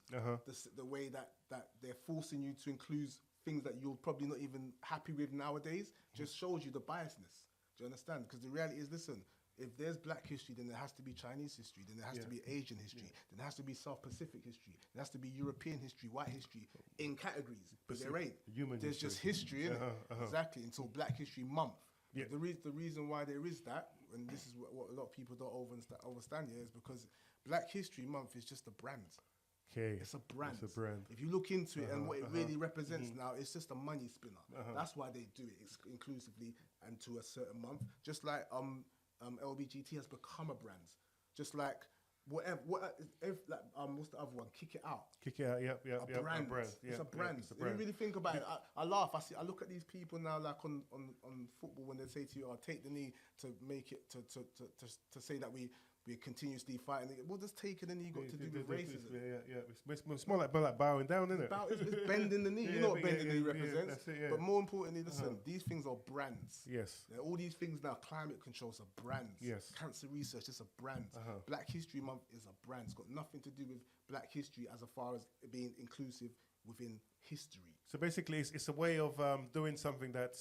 The way that they're forcing you to include things that you're probably not even happy with nowadays just shows you the biasness. Do you understand? Because the reality is, listen, if there's Black history, then there has to be Chinese history, then there has to be Asian history, then there has to be South Pacific history, there has to be European history, white history, in categories. But there ain't. There's just history, innit? Exactly, until Black History Month. Yeah. The reason why there is that, and this is what a lot of people don't understand here, is because Black History Month is just a brand. Okay. It's a brand. It's a brand. If you look into it and what it really represents now, it's just a money spinner. That's why they do it inclusively and to a certain month. Just like LBGT has become a brand. Just like what's the other one? Kick It Out. Kick it out, yeah. A brand. It's a brand. If you really think about it, I laugh. I look at these people now, like on football, when they say to you, "Oh, take the knee to make it to say that we're continuously fighting." Well, just taking the knee got to do with racism. Yeah. It's more like bowing down, isn't it? It's bending the knee. You know what bending the knee represents. That's it, yeah. But more importantly, listen, these things are brands. Yes. All these things now, climate control is a brand. Yes. Cancer research is a brand. Black History Month is a brand. It's got nothing to do with Black history as far as it being inclusive within history. So basically, it's a way of doing something that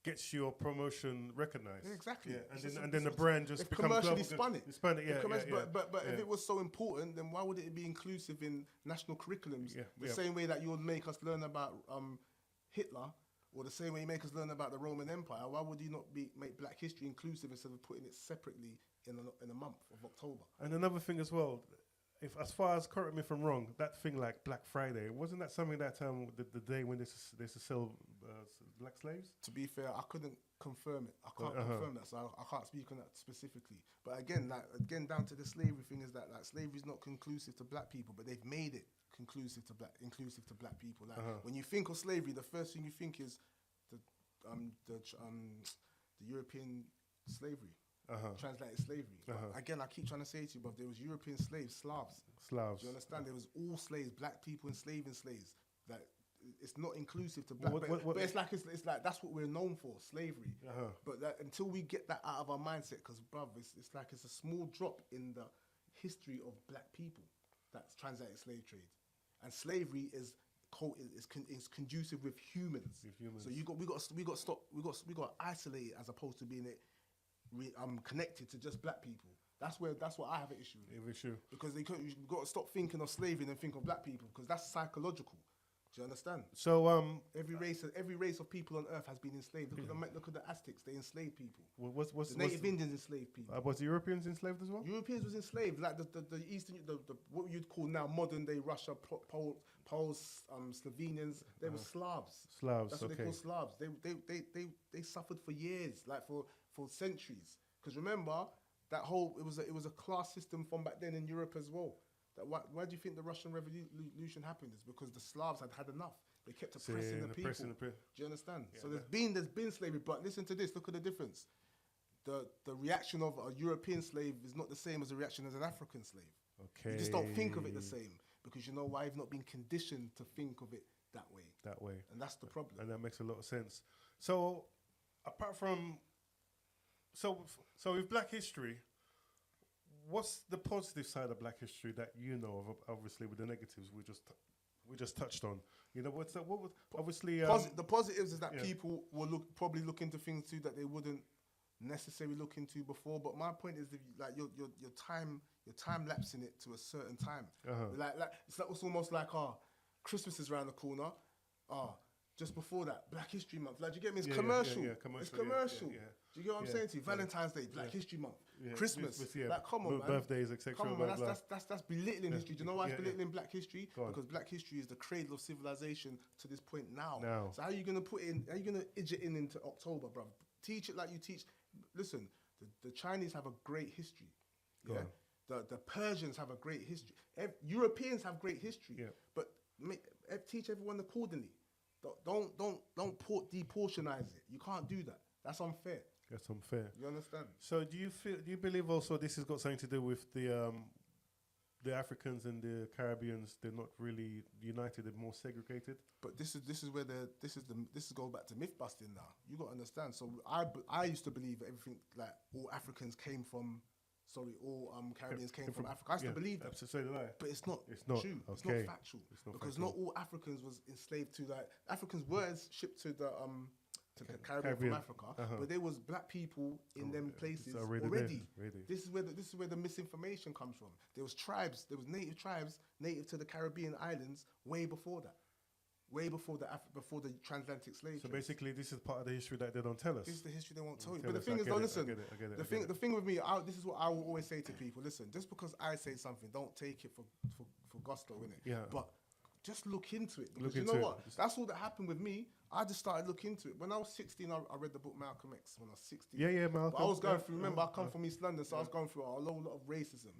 gets your promotion recognized. Exactly. Yeah. And then the brand just becomes commercially global. spun it. You spun it, yeah. But if it was so important, then why would it be inclusive in national curriculums? The same way that you would make us learn about Hitler, or the same way you make us learn about the Roman Empire. Why would you not make Black history inclusive instead of putting it separately in a month of October? And another thing as well, if as far as, correct me if I'm wrong, that thing like Black Friday, wasn't that something that the day when they used to sell black slaves? To be fair, I couldn't confirm it. I can't confirm that, so I can't speak on that specifically. But again, down to the slavery thing, is that like slavery is not conclusive to Black people, but they've made it inclusive to Black people. Like when you think of slavery, the first thing you think is the European slavery. Transatlantic slavery. But again, I keep trying to say to you, but there was European slaves, Slavs. Do you understand? There was all slaves, Black people enslaving slaves. That it's not inclusive to Black. But it's like that's what we're known for, slavery. But until we get that out of our mindset, because bruv, it's like it's a small drop in the history of Black people. That's transatlantic slave trade, and slavery is conducive with humans. So we got to isolate it as opposed to being connected to just Black people. That's what I have an issue with. Because you've got to stop thinking of slavery and think of Black people, because that's psychological. Do you understand? So every race of people on earth has been enslaved. Look at the Aztecs. They enslaved people. The Native Indians enslaved people. Was the Europeans enslaved as well? Europeans was enslaved, like the Eastern, the what you'd call now modern day Russia, Poles, Slovenians. They were Slavs. That's what they call Slavs. They suffered for years, like for centuries. Because remember that it was a class system from back then in Europe as well. Why do you think the Russian Revolution happened? It's because the Slavs had enough. They kept oppressing the people. Do you understand? Yeah, so there's been slavery, but listen to this. Look at the difference. the reaction of a European slave is not the same as the reaction as an African slave. Okay. You just don't think of it the same because you know why? You've not been conditioned to think of it that way. That way. And that's the problem. And that makes a lot of sense. So, apart from, so with Black History, what's the positive side of Black History that you know of? Obviously, with the negatives we just touched on. You know, what would obviously The positives is that yeah. people will probably look into things too that they wouldn't necessarily look into before. But my point is, like your time lapsing it to a certain time. Like it's almost like Christmas is around the corner. Just before that, Black History Month. Like, do you get me? It's commercial. It's commercial. Yeah. Do you get what I'm saying to you? Valentine's Day, Black History Month, Christmas. Like, come on, man. Birthdays, etc. Come on, man. That's belittling history. Do you know why it's belittling Black history? Go on. Because Black history is the cradle of civilization to this point now. Now. So how are you gonna edge it into October, bruv? Teach it like you teach. Listen, the Chinese have a great history. Go Yeah. The Persians have a great history. Europeans have great history. Yeah. But teach everyone accordingly. Don't deportionize it. You can't do that. That's unfair. That's unfair. You understand? So do you believe also this has got something to do with the Africans and the Caribbeans? They're not really united. They're more segregated. But this is where this goes back to myth busting now. You got to understand. So I used to believe that everything, like all Africans came from. Sorry, all Caribbeans came from Africa. I used to believe that. So did I. But it's not true. It's Okay. not factual. It's not because factual. not all Africans was enslaved to like Africans were shipped to the Caribbean Caribbean. from Africa, but there was black people in them places already. Really. This is where the misinformation comes from. There was tribes, there was native tribes native to the Caribbean islands way before that. Way before before the transatlantic slave So trade. basically, this is part of the history that they don't tell us. This is the history they won't tell you. Tell But the us, thing I is, get though, it, listen. I get it. The thing with me, this is what I will always say to people. Listen, just because I say something, don't take it for gusto, innit? Yeah. But just look into it. Because Look you into know it. what? That's all that happened with me. I just started looking into it. When I was 16, I read the book Malcolm X when I was 16. Yeah, Malcolm. But I was going through, remember, I Uh-huh. come from East London, so I was going through a lot of racism.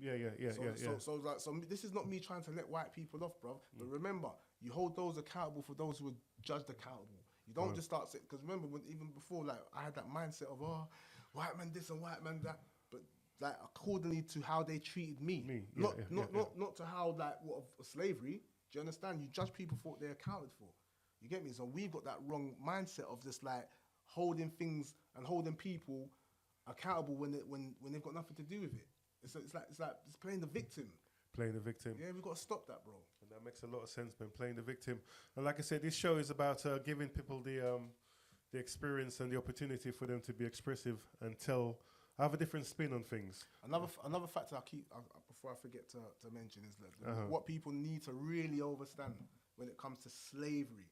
So this is not me trying to let white people off, bro. But remember, you hold those accountable for those who are judged accountable. You don't just start saying, because remember, even before, like, I had that mindset of, white man this and white man that. But, like, accordingly to how they treated me. Not to how, like, what of slavery. Do you understand? You judge people for what they're accounted for. You get me? So we've got that wrong mindset of just, like, holding things and holding people accountable when they've got nothing to do with it. It's playing the victim. Playing the victim. Yeah, we've got to stop that, bro. And that makes a lot of sense, man. Playing the victim. And like I said, this show is about giving people the experience and the opportunity for them to be expressive and have a different spin on things. Another factor before I forget to mention is that what people need to really understand when it comes to slavery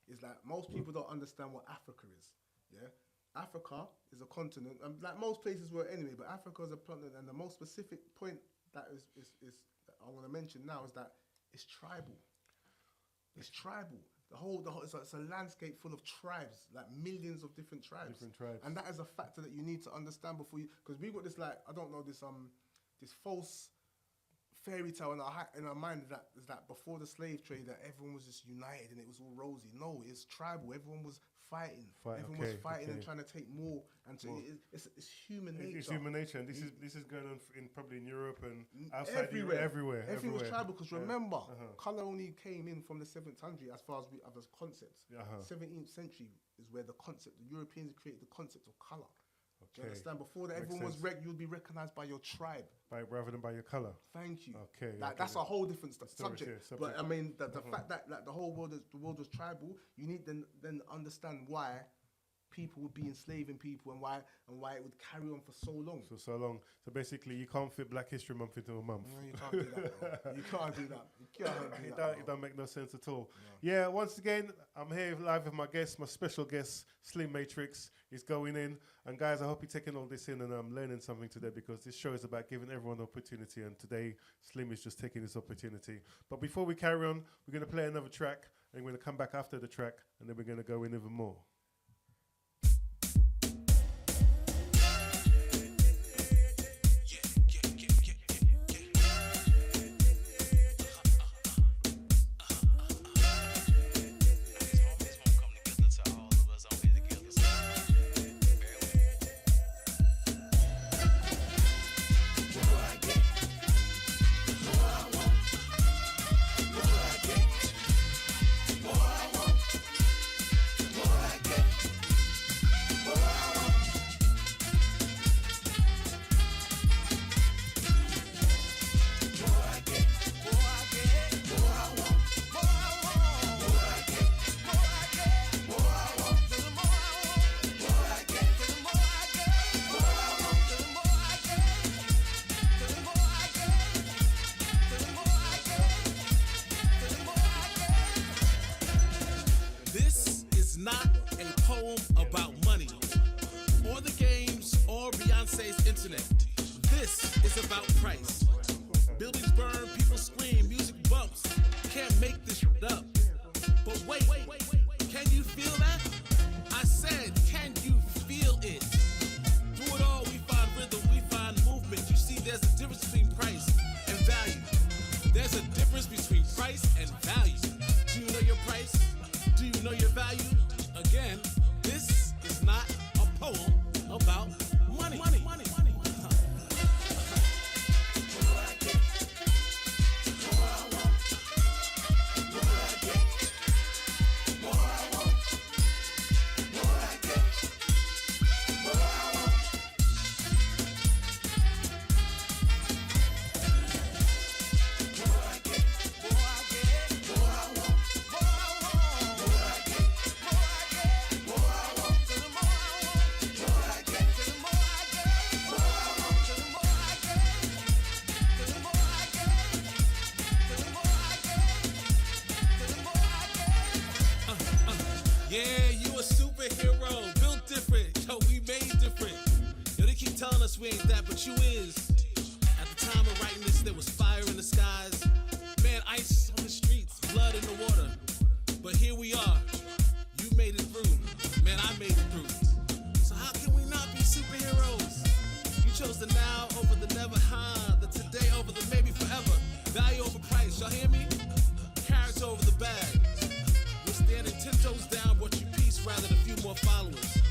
is that most people don't understand what Africa is. Yeah, Africa is a continent, and like most places were anyway. But Africa is a continent, and the most specific point that is that I want to mention now is that it's tribal. It's tribal. The whole it's a landscape full of tribes, like millions of different tribes. And that is a factor that you need to understand before you, because we've got this, like, I don't know, this false fairy tale in our mind that before the slave trade that everyone was just united and it was all rosy. No, it's tribal. Everyone was fighting. Everyone was fighting and trying to take more. And so it's human nature. It's human nature, and this is going on probably in Europe and outside everywhere. Everything was tribal, because remember, color only came in from the 7th century as far as as concepts. 17th century is where the Europeans created the concept of color. Do you understand? Before that, everyone was you'd be recognized by your tribe, rather than by your color. Thank you. Okay, like that's a whole different subject. Subject. But I mean, the fact that like the world was tribal, you need then understand why people would be enslaving people and why it would carry on for so long. So long. So basically, you can't fit Black History Month into a month. No, you can't do that, bro. You can't do that. It don't make no sense at all. No. Yeah, once again, I'm here live with my guest, my special guest, Slim Matrix. He's going in. And guys, I hope you're taking all this in and I'm learning something today, because this show is about giving everyone an opportunity. And today, Slim is just taking this opportunity. But before we carry on, we're going to play another track. And we're going to come back after the track. And then we're going to go in even more. about price. Buildings burn, people scream, music bumps. Can't make this shit up. But wait, can you feel that? I said, can you feel it? Through it all, we find rhythm, we find movement. You see, there's a difference between price and value. There's a difference between price and value. Do you know your price? Do you know your value? Again, this is not a poem about money. Yeah, you a superhero, built different. Yo, we made different. Yo, they keep telling us we ain't that, but you is. At the time of writing this, there was fire in the skies. Man, ice on the streets, blood in the water. But here we are. You made it through. Man, I made it through. So how can we not be superheroes? You chose the now over the never, the today over the maybe forever. Value over price, y'all hear me? Character over the bag. We're standing 10 toes down, brought you peace rather than a few more followers.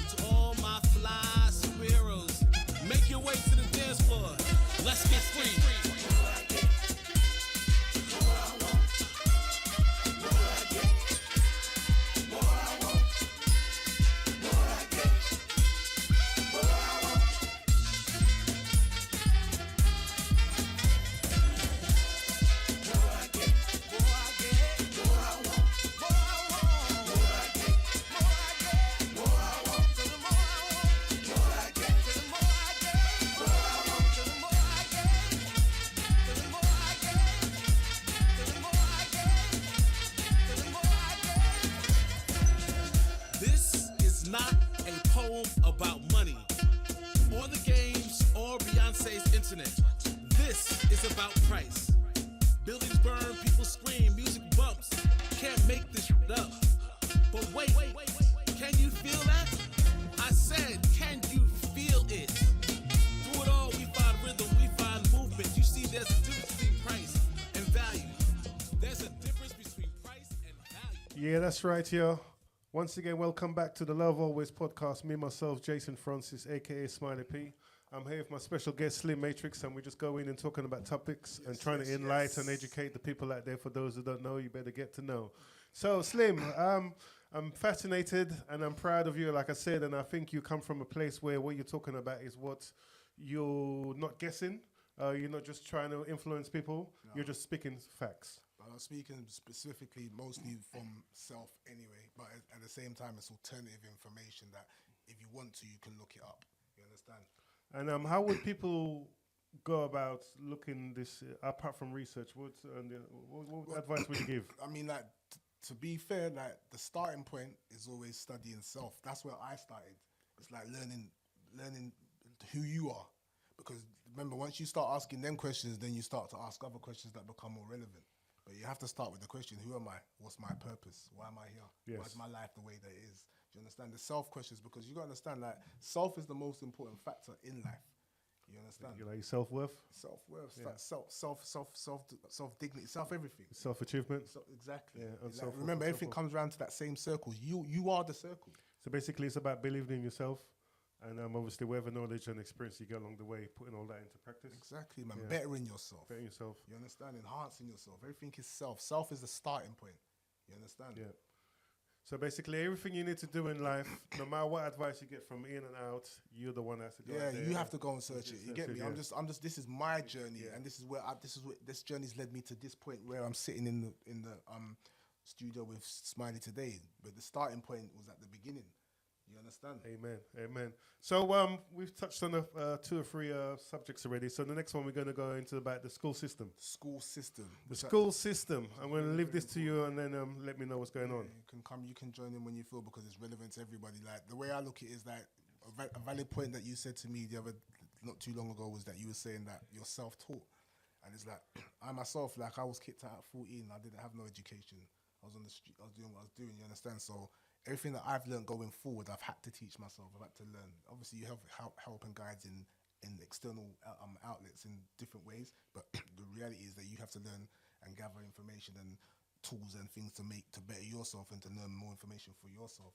So to all my fly superheroes, make your way to the dance floor. Let's get free. This is not a poem about money, or the games, or Beyonce's internet. This is about price. Buildings burn, people scream, music bumps. Can't make this shit up. But wait, can you feel that? I said, can you feel it? Through it all, we find rhythm, we find movement. You see, there's a difference between price and value. There's a difference between price and value. Yeah, that's right, yo. Once again, welcome back to the Love Always podcast. Me, myself, Jason Francis, aka Smiley P. I'm here with my special guest, Slim Matrix, and we just go in and talking about topics and trying to enlighten and educate the people out there. For those who don't know, you better get to know. So, Slim, I'm fascinated and I'm proud of you, like I said, and I think you come from a place where what you're talking about is what you're not guessing. You're not just trying to influence people. No. You're just speaking facts. I'm speaking specifically mostly from self anyway, but at the same time, it's alternative information that if you want to, you can look it up. You understand? And how would people go about looking this, apart from research, what advice would you give? I mean, like, to be fair, like, the starting point is always studying self. That's where I started. It's like learning who you are. Because remember, once you start asking them questions, then you start to ask other questions that become more relevant. But you have to start with the question, who am I? What's my purpose? Why am I here? Yes. Why is my life the way that it is? Do you understand? The self questions, because you got to understand, like, self is the most important factor in life. You understand? You like self-worth? Self-worth, Yeah. self-dignity, self-everything. Self-achievement? So, exactly. Yeah, and Like, self-worth remember, and everything self-worth. comes around to that same circle. You are the circle. So basically it's about believing in yourself and obviously whatever knowledge and experience you get along the way, putting all that into practice. Exactly, man. Yeah. Bettering yourself. Bettering yourself. You understand? Enhancing yourself. Everything is self. Self is the starting point. You understand? Yeah. So basically everything you need to do in life, no matter what advice you get from in and out, you're the one that has to go Yeah, out there. you have to go and search it. You Search get it, me? yeah. I'm just. This is my journey, and this is where this journey's led me to this point where I'm sitting in the studio with Smiley today. But the starting point was at the beginning. You understand? Amen. Amen. So we've touched on 2 or 3 subjects already. So the next one we're going to go into about the school system. School system. The school system. I'm going to leave this to you and then let me know what's going on. You can come. You can join in when you feel, because it's relevant to everybody. Like, the way I look at it is like a valid point that you said to me the other not too long ago was that you were saying that you're self-taught, and it's like I myself, like I was kicked out at 14. I didn't have no education. I was on the street. I was doing what I was doing. You understand? So everything that I've learned going forward, I've had to teach myself. I've had to learn. Obviously, you have help and guides in external outlets in different ways, but the reality is that you have to learn and gather information and tools and things to better yourself and to learn more information for yourself.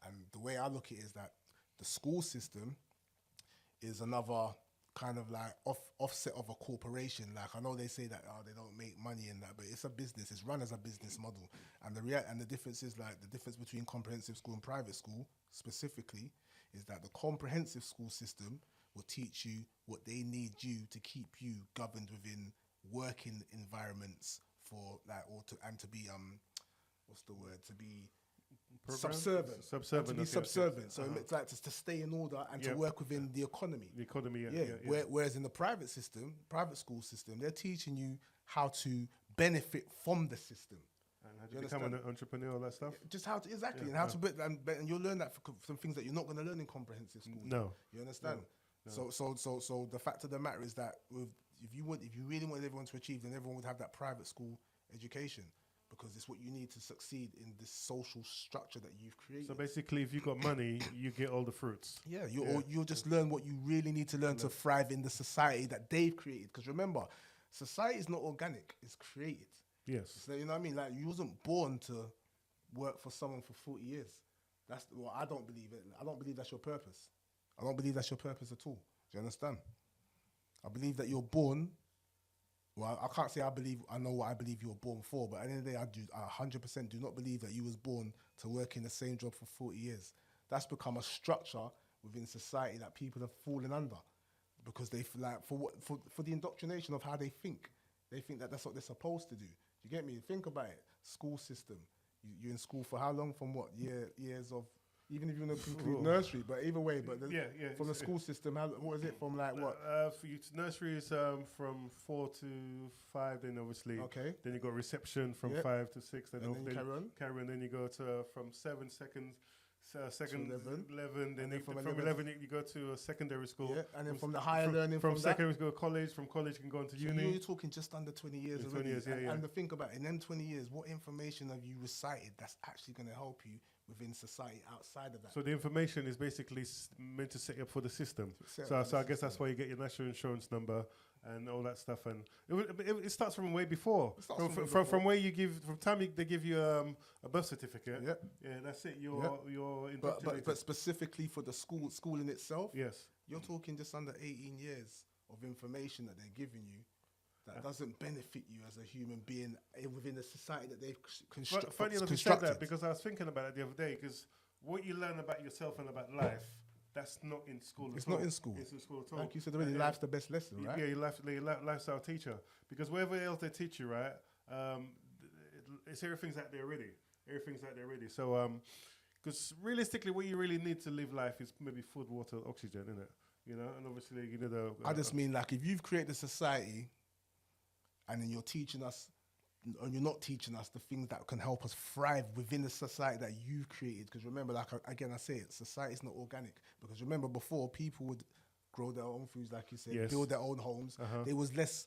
And the way I look at it is that the school system is another kind of like offset of a corporation. Like I know they say that they don't make money in that, but it's a business. It's run as a business model. And the difference is like the difference between comprehensive school and private school specifically is that the comprehensive school system will teach you what they need you to keep you governed within working environments for like and to be what's the word, to be subservient and to be subservient. So it's like to stay in order and to work within the economy. The economy, Whereas in the private system, private school system, they're teaching you how to benefit from the system. And how to become an entrepreneur, all that stuff. Just how to and how to and you'll learn that for some things that you're not going to learn in comprehensive school. No, you understand. No. So the fact of the matter is that if you really want everyone to achieve, then everyone would have that private school education, because it's what you need to succeed in this social structure that you've created. So basically, if you've got money, you get all the fruits. Yeah, you'll just learn what you really need to learn to thrive in the society that they've created. Because remember, society is not organic; it's created. Yes. So you know what I mean? Like you wasn't born to work for someone for 40 years. That's what I don't believe it. I don't believe that's your purpose. I don't believe that's your purpose at all. Do you understand? I believe that you're born. Well, I can't say I know what I believe you were born for, but at the end of the day, I 100% do not believe that you was born to work in the same job for 40 years. That's become a structure within society that people have fallen under, because they feel like for the indoctrination of how they think that that's what they're supposed to do. You get me? Think about it. School system. You're in school for how long? From what years of? Even if you're in a complete nursery, but either way, from the school system, what is it from like what? For you, nursery is from 4 to 5, then obviously. Okay. Then you got reception from 5 to 6. Then carry on. Then you go to from 7 seconds. Second 11, then from 11 you go to a secondary school. Yeah, and then from the higher learning from secondary school to college, from college you can go into uni. You're talking just under 20 years already. 20 years, and to think about it, in them 20 years, what information have you recited that's actually going to help you within society outside of that? So the information is basically meant to set you up for the system. So I guess that's why you get your national insurance number and all that stuff, and it starts from way before. From where you give, from time they give you a birth certificate. Yeah, that's it. You're indoctrinated. But specifically for the schooling itself, yes, you're talking just under 18 years of information that they're giving you that doesn't benefit you as a human being within the society that they've constructed. Funny enough you said that, because I was thinking about it the other day, because what you learn about yourself and about life, that's not in school. It's not in school. It's in school at all. Like you said already, life's the best lesson, right? Yeah, your lifestyle teacher. Because wherever else they teach you, right, it's everything's out there already. Everything's out there already. So, because realistically, what you really need to live life is maybe food, water, oxygen, innit? You know, and obviously you need I just mean like if you've created a society, and then you're teaching us, or you're not teaching us the things that can help us thrive within the society that you've created. Because remember, like again, I say it, society is not organic. Because remember, before people would grow their own foods, like you said, build their own homes. They was less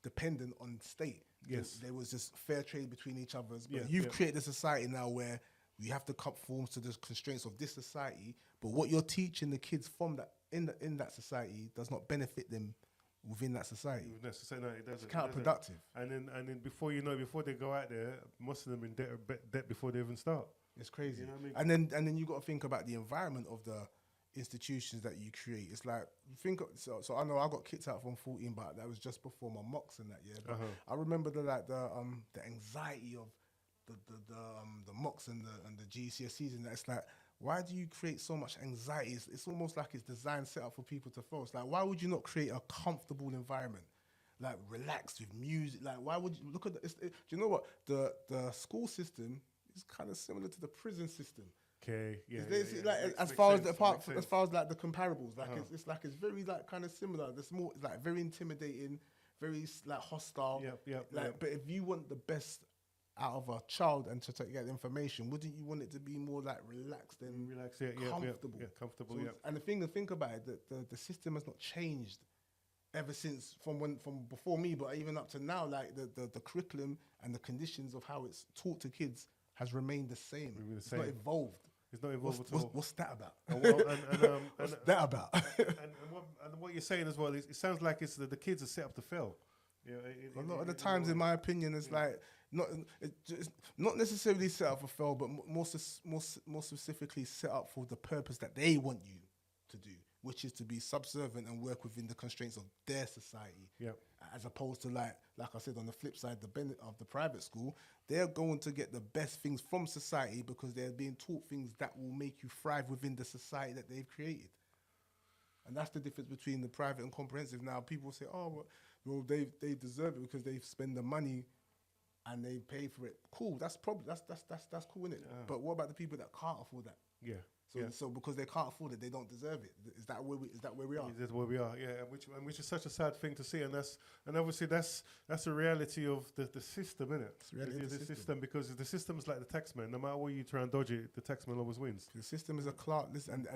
dependent on state. Yes, there was just fair trade between each other. But you've created a society now where we have to conform to the constraints of this society. But what you're teaching the kids from that in that society does not benefit them within that society. No, it doesn't. It's counterproductive. And then before they go out there, most of them in debt before they even start. It's crazy. You know what I mean? And then you got to think about the environment of the institutions that you create. It's like so I know I got kicked out from 14, but that was just before my mocks and that year. But I remember the anxiety of the mocks and the GCSEs and that. It's like, why do you create so much anxiety? It's almost like it's designed, set up for people to fail. It's like, why would you not create a comfortable environment? Like, relaxed with music. Like, why would you look at do you know what? The school system is kind of similar to the prison system. Okay, yeah. As far as like the comparables, like it's very like kind of similar. There's more like very intimidating, very like hostile. Yep. But if you want the best out of a child and to get information, wouldn't you want it to be more like relaxed and Relax, yeah, comfortable? comfortable, So- yeah. And the thing to think about it, the system has not changed ever since from before me, but even up to now. Like the curriculum and the conditions of how it's taught to kids has remained the same. It's not evolved. It's not evolved at all. What's that about? What's that about? and what you're saying as well is, it sounds like it's the kids are set up to fail. Yeah, A lot of the times, in my opinion, it's like it's not necessarily set up for fail, but more specifically set up for the purpose that they want you to do, which is to be subservient and work within the constraints of their society. Yeah. As opposed to like I said, on the flip side, the benefit of the private school, they're going to get the best things from society because they're being taught things that will make you thrive within the society that they've created. And that's the difference between the private and comprehensive. Now, people say, oh, well, they deserve it because they spend the money and they pay for it. Cool, that's cool, isn't it? But what about the people that can't afford that? Yeah. So because they can't afford it, they don't deserve it. Is that where we are? That's where we are, yeah. Which is such a sad thing to see, and obviously that's the reality of the system, isn't it? It's the reality of the system. Because the system's like the taxman. No matter what you try and dodge it, the taxman always wins. The system is a class, and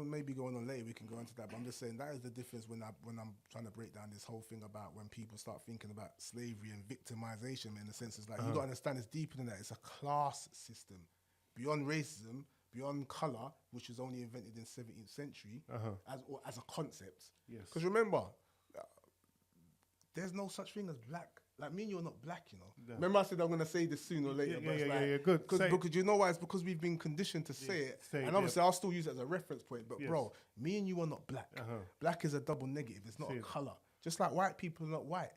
maybe going on later, we can go into that. But I'm just saying that is the difference when I'm trying to break down this whole thing about when people start thinking about slavery and victimization. In the sense, it's like you got to understand it's deeper than that. It's a class system beyond racism, beyond color, which was only invented in 17th century as a concept. Yes. Because remember, there's no such thing as black. Like, me and you're not black, you know. No. Remember I said I'm going to say this sooner or later. Yeah, but it's yeah, like, yeah, good. Say it. Because you know why? It's because we've been conditioned to say it. say it, And obviously yeah. I'll still use it as a reference point. But Yes. bro, me and you are not black. Black is a double negative. It's not See a it. color. Just like white people are not white.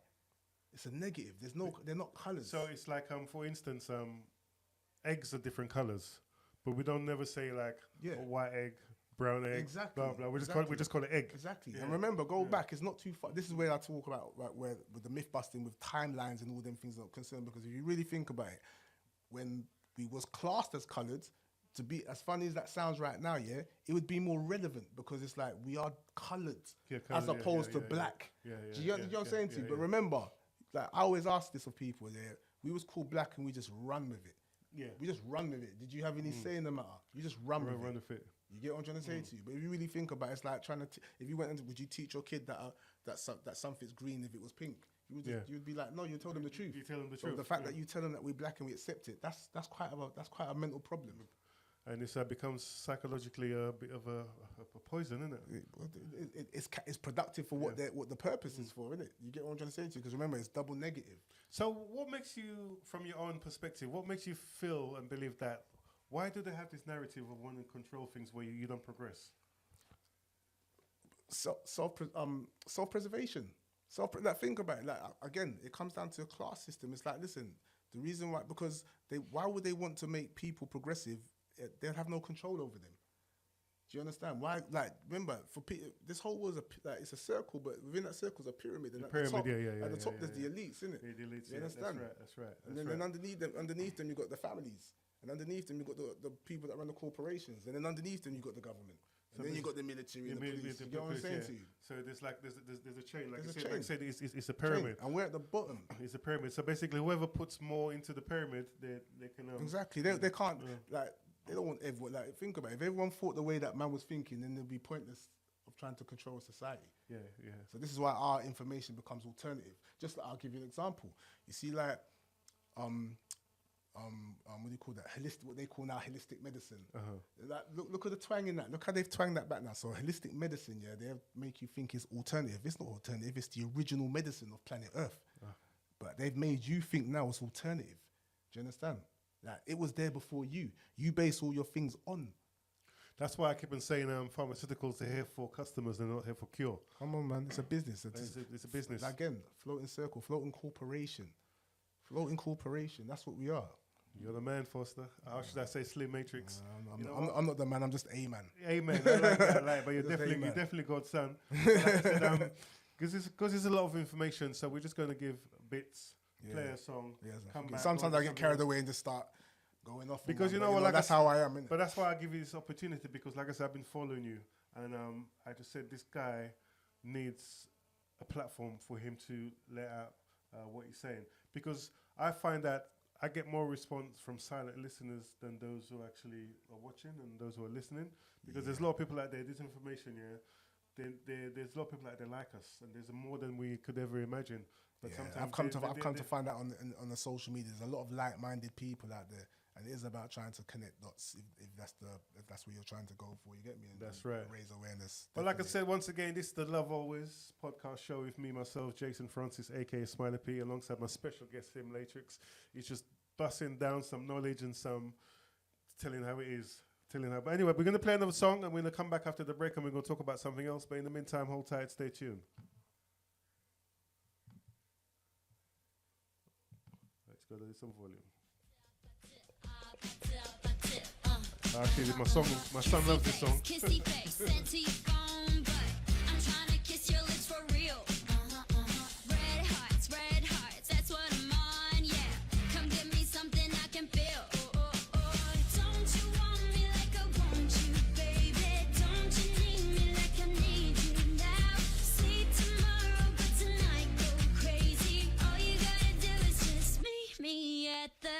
It's a negative. They're not colors. So it's like, for instance, eggs are different colors, but we don't never say like Yeah. a white egg, brown egg, Exactly. blah blah. We Exactly. just call it egg. Exactly. Yeah. And remember, go back. It's not too far. This is where I talk about where with the myth busting with timelines and all them things that are concerned. Because if you really think about it, when we was classed as coloured, to be as funny as that sounds right now, yeah, it would be more relevant because it's like we are coloured Yeah, as coloured, opposed yeah, to yeah, black. yeah, yeah, Do you yeah, know what I'm yeah, saying to you? yeah, But yeah. remember, like I always ask this of people, yeah, we was called black and we just run with it. Yeah. We just run with it. Did you have any say in the matter? You just run with Run it. with it. You get what I'm trying to say to you? But if you really think about it, it's like trying to. If you went and would you teach your kid that something's green if it was pink? You would you'd be like, no, you tell them the truth. You tell them the So truth, the fact yeah. that you tell them that we're black and we accept it, that's quite a mental problem. And it's becomes psychologically a bit of a poison, isn't it? It's productive for what the purpose is for, isn't it? You get what I'm trying to say to you? Because remember, it's double negative. So what makes you, from your own perspective, what makes you feel and believe that? Why do they have this narrative of wanting to control things where you don't progress? Self-preservation. Like, think about it. Like, again, it comes down to a class system. It's like, listen, the reason why, because why would they want to make people progressive? They'll have no control over them. Do you understand? Why? Like, remember, this whole world it's a circle, but within that circle is a pyramid. And at the top, yeah, at the top, yeah, there's yeah. the elites, isn't it? Yeah, the elites, You yeah, understand? That's right. And then underneath them, you've got the families. And underneath them, you've got the people that run the corporations. And then underneath them, you've got the government. And then you've got the military and the police. You get what I'm saying to you? So there's a chain. Like There's I a said, like I chain. said, it's a pyramid. And we're at the bottom. It's a pyramid. So basically, whoever puts more into the pyramid, they can. Exactly. They can't, like, they don't want everyone, like, think about it. If everyone thought the way that man was thinking, then it'd be pointless of trying to control society. Yeah. So this is why our information becomes alternative. Just like, I'll give you an example. You see, like, what do you call that? What they call now holistic medicine. Like, look at the twang in that. Look how they've twanged that back now. So holistic medicine, yeah, they make you think it's alternative. It's not alternative. It's the original medicine of planet Earth. But they've made you think now it's alternative. Do you understand? Like, it was there before you. You base all your things on. That's why I keep on saying pharmaceuticals are here for customers, they're not here for cure. Come on, man. It's a business. It's a business. Again, floating circle, floating corporation. Floating corporation. That's what we are. You're the man, Foster. How should I say Slim Matrix? I'm not the man. I'm just a man. Amen. I like that, but you're Just definitely amen. God's son. Like I said, because there's a lot of information, so we're just going to give bits, play a song, come back. Sometimes go I on get something carried else. away and just start going off. Because on you one, know but, what, like that's I how I am, innit? But that's why I give you this opportunity, because like I said, I've been following you, and I just said this guy needs a platform for him to let out what he's saying. Because I find that I get more response from silent listeners than those who actually are watching and those who are listening, because there's a lot of people out there. This information, there's a lot of people out there like us, and there's more than we could ever imagine. But Yeah, sometimes I've come to find out on the social media, there's a lot of like-minded people out there, and it is about trying to connect dots. If that's what you're trying to go for, you get me. And That's right. Raise awareness. Well, like I definitely. said, once again, this is the Love Always podcast show with me, myself, Jason Francis, aka Smiley P, alongside my special guest, Him Latrix. He's just busting down some knowledge and some telling how it is. But anyway, we're going to play another song, and we're going to come back after the break, and we're going to talk about something else. But in the meantime, hold tight, stay tuned. Let's go to some volume. Actually, my son loves this song. Kissy face sent to your phone, but I'm trying to kiss your lips for real. Red hearts, that's what I'm on, yeah. Come give me something I can feel. Don't you want me like I want you, baby? Don't you need me like I need you now? Sleep tomorrow, but tonight go crazy. All you gotta do is just meet me at the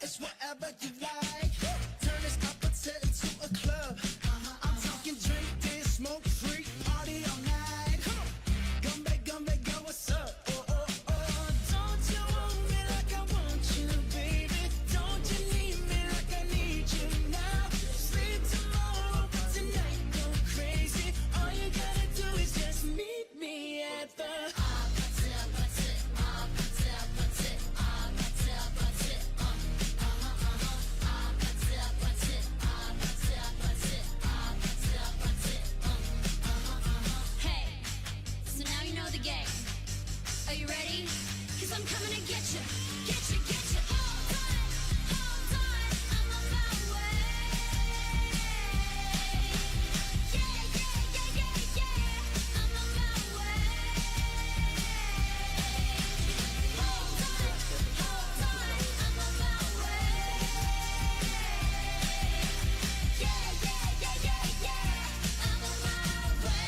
It's whatever you like. Turn this opposite into a club. I'm talking drink this, smoke free, party all night. Come back, go, what's up? Don't you want me like I want you, baby? Don't you need me like I need you now? Sleep tomorrow, but tonight go crazy. All you gotta do is just meet me at the Hey, so now you know the game. Are you ready? Cause I'm coming to get you. Get you. Hold on, I'm on my way. Yeah, I'm on my way. Hold on, I'm on my way. Yeah, I'm on my way.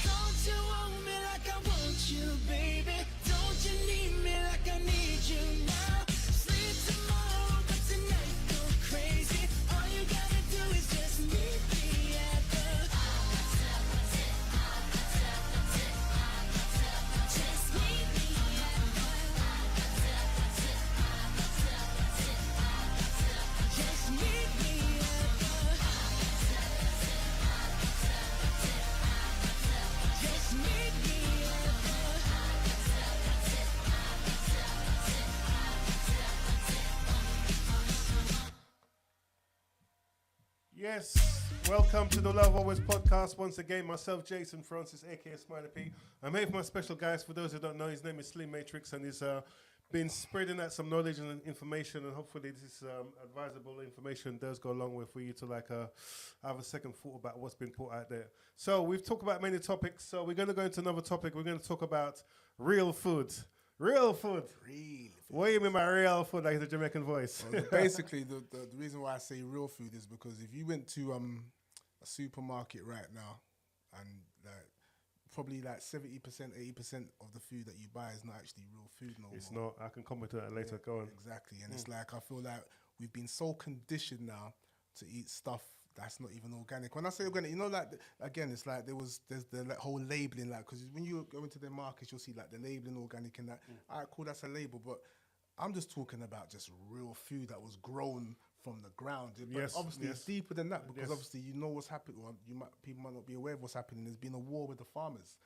Don't you want me like I want you, baby? Don't you need me like I need you now? Sleep tomorrow, but tonight go crazy. All you gotta do is just meet me at the Just meet me at just meet me at the just meet me at Yes, welcome to the Love Always podcast. Once again, myself, Jason Francis, aka Smiley P. I'm here with my special guys. For those who don't know, his name is Slim Matrix, and he's been spreading out some knowledge and information, and hopefully this advisable information does go a long way for you to have a second thought about what's been put out there. So we've talked about many topics, so we're going to go into another topic. We're going to talk about real food. Real food. Really. What do you mean by real food, like the Jamaican voice? Well, basically, the reason why I say real food is because if you went to a supermarket right now, and probably 70%, 80% of the food that you buy is not actually real food no It's more. not. I can comment on that later. Go on. Exactly, and it's like I feel like we've been so conditioned now to eat stuff that's not even organic. When I say organic, again, it's like there's the whole labeling, because when you go into the markets, you'll see the labeling organic and that. All right, cool, that's a label, but I'm just talking about just real food that was grown from the ground. But Yes, obviously yes. it's deeper than that, because Yes. obviously you know what's happening, or people might not be aware of what's happening. There's been a war with the farmers,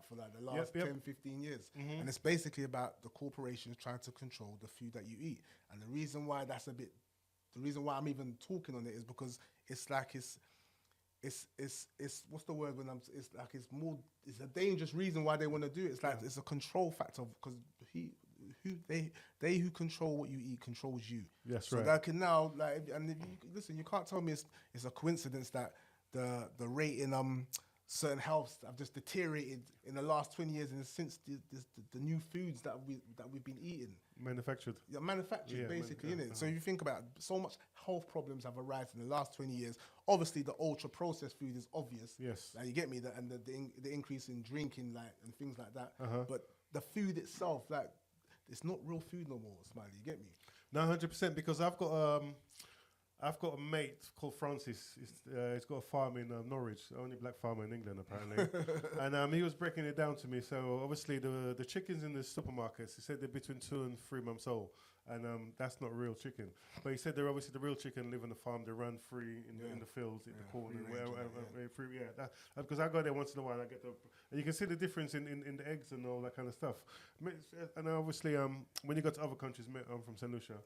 for the last Yep. 10, 15 years. And it's basically about the corporations trying to control the food that you eat. And the reason why I'm even talking on it is because it's what's the word it's a dangerous reason why they want to do it. It's like it's a control factor, because they who control what you eat controls you. That's so right. that can now and if you listen, you can't tell me it's a coincidence that the rate in certain healths have just deteriorated in the last 20 years, and since the new foods that we've been eating. Manufactured. Yeah, manufactured, basically, innit? So if you think about it, so much health problems have arisen in the last 20 years. Obviously, the ultra-processed food is obvious. Yes. Like, you get me? And the increase in drinking, like, and things like that. But the food itself, like, it's not real food no more, Smiley. You get me? No, 100%. Because I've got a mate called Francis. He's got a farm in Norwich, the only black farmer in England apparently. And he was breaking it down to me. So obviously the chickens in the supermarkets, he said they're between 2 and 3 months old. And that's not real chicken. But he said they're obviously the real chicken live on the farm. They run free in the fields, in the corn, and because I go there once in a while. I get and you can see the difference in the eggs and all that kind of stuff. And obviously, when you go to other countries, I'm from St. Lucia.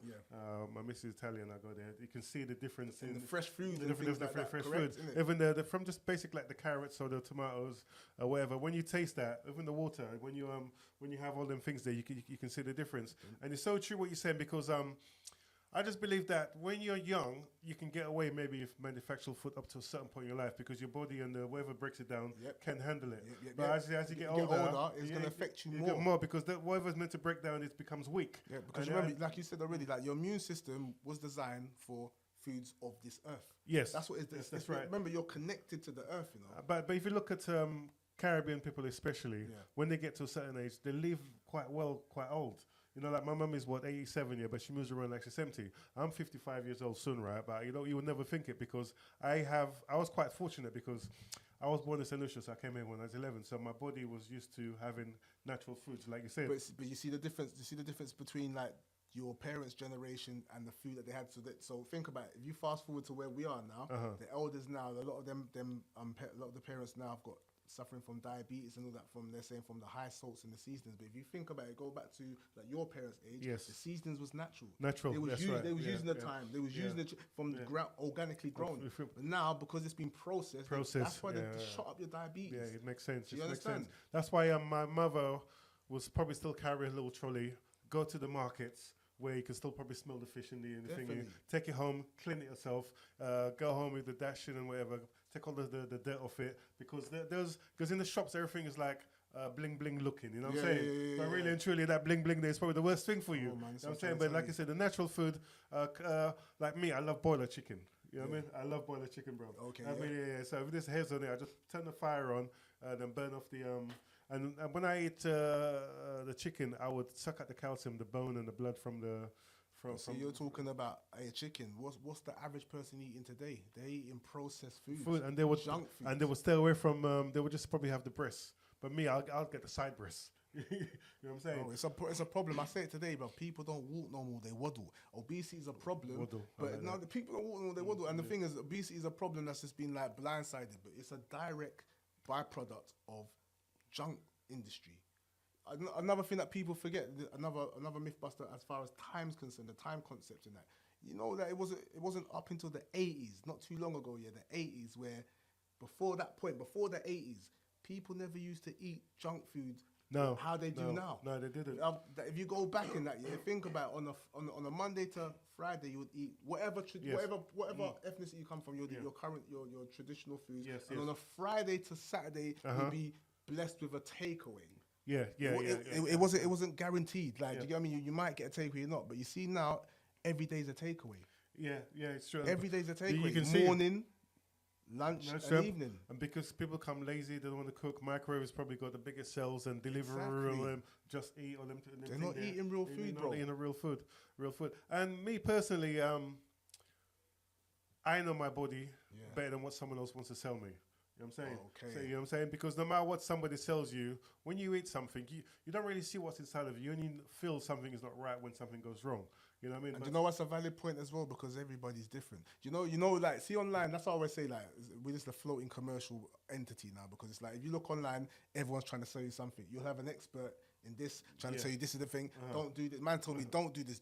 My missus is Italian. I go there. You can see the difference in the fresh food, the and things like that, fresh correct, food. innit? Even the from just basic like the carrots or the tomatoes or whatever. When you taste that, even the water, when you have all them things there, you can see the difference. And it's so true what you're saying, because I just believe that when you're young, you can get away maybe with manufactured food up to a certain point in your life, because your body and whatever breaks it down can handle it. But as you get older, it's going to affect you get more. because whatever's meant to break down, it becomes weak. Yeah, because And, remember, like you said already, like your immune system was designed for foods of this earth. Yes, That's what that's right. Remember, you're connected to the earth, you know. But if you look at Caribbean people especially, when they get to a certain age, they live quite old. You know, like my mum is 87, but she moves around like she's 70. I'm 55 years old soon, right? But you would never think it, because I was quite fortunate, because I was born in St. Lucia, so I came here when I was 11. So my body was used to having natural foods, like you said. But you see the difference. You see the difference between like your parents' generation and the food that they had. So think about it. If you fast forward to where we are now, the elders now, a lot of the parents now have got suffering from diabetes and all that, they're saying from the high salts and the seasonings. But if you think about it, go back to like your parents' age, the seasonings was natural. They was using the time. They was using it from the ground, organically grown. But now, because it's been processed, that's why they shot up your diabetes. Yeah, it makes sense. Do you understand? That's why my mother was probably still carrying a little trolley, go to the markets where you can still probably smell the fish in the thing. Definitely. Take it home, clean it yourself, go home with the dashing and whatever, take all the dirt off it, because in the shops everything is like bling bling looking, you know what I'm saying? But really and truly, that bling bling there is probably the worst thing for you. Oh, man, You know what I'm saying? But like I said, the natural food, like me, I love boiler chicken. You know what I mean? I love boiler chicken, bro. Okay. I mean, so if there's hairs on it, I just turn the fire on and then burn off the and when I eat the chicken, I would suck out the calcium, the bone and the blood from the. So you're talking about a chicken. What's the average person eating today? They're eating processed food, and they would junk food, and they would stay away from. They would just probably have the breasts. But me, I'll get the side breasts. You know what I'm saying? Oh, it's a problem. I say it today, bro. People don't walk no more; they waddle. Obesity is a problem, but now the people don't walk no more; they waddle. And the thing is, obesity is a problem that's just been like blindsided, but it's a direct byproduct of junk industry. Another thing that people forget, another myth buster as far as time's concerned, the time concept in that. You know that it wasn't up until the 80s, not too long ago, the 80s, where before that point, before the 80s, people never used to eat junk food. No, how they do now. No, they didn't. If you go back in that, think about on a Monday to Friday, you would eat whatever ethnicity you come from, your traditional foods. And on a Friday to Saturday, you'd be blessed with a takeaway. It wasn't guaranteed. Like, do you get what I mean? You might get a takeaway or not, but you see now, every day's a takeaway. Yeah, it's true. Every day's a takeaway. You can see morning, lunch, and evening. And because people come lazy, they don't want to cook. Microwave has probably got the biggest sales, and Deliveroo just eat on them. They're not eating real food, bro. They're not eating real food. And me personally, I know my body better than what someone else wants to sell me. You know what I'm saying? Okay. So, you know what I'm saying? Because no matter what somebody sells you, when you eat something, you don't really see what's inside of you. You only feel something is not right when something goes wrong. You know what I mean? And you know what's a valid point as well? Because everybody's different. You know, like, see online, that's what I always say, like, we're just a floating commercial entity now, because it's like, if you look online, everyone's trying to sell you something. You'll have an expert in this trying to tell you this is the thing, don't do this. Man told me, don't do this,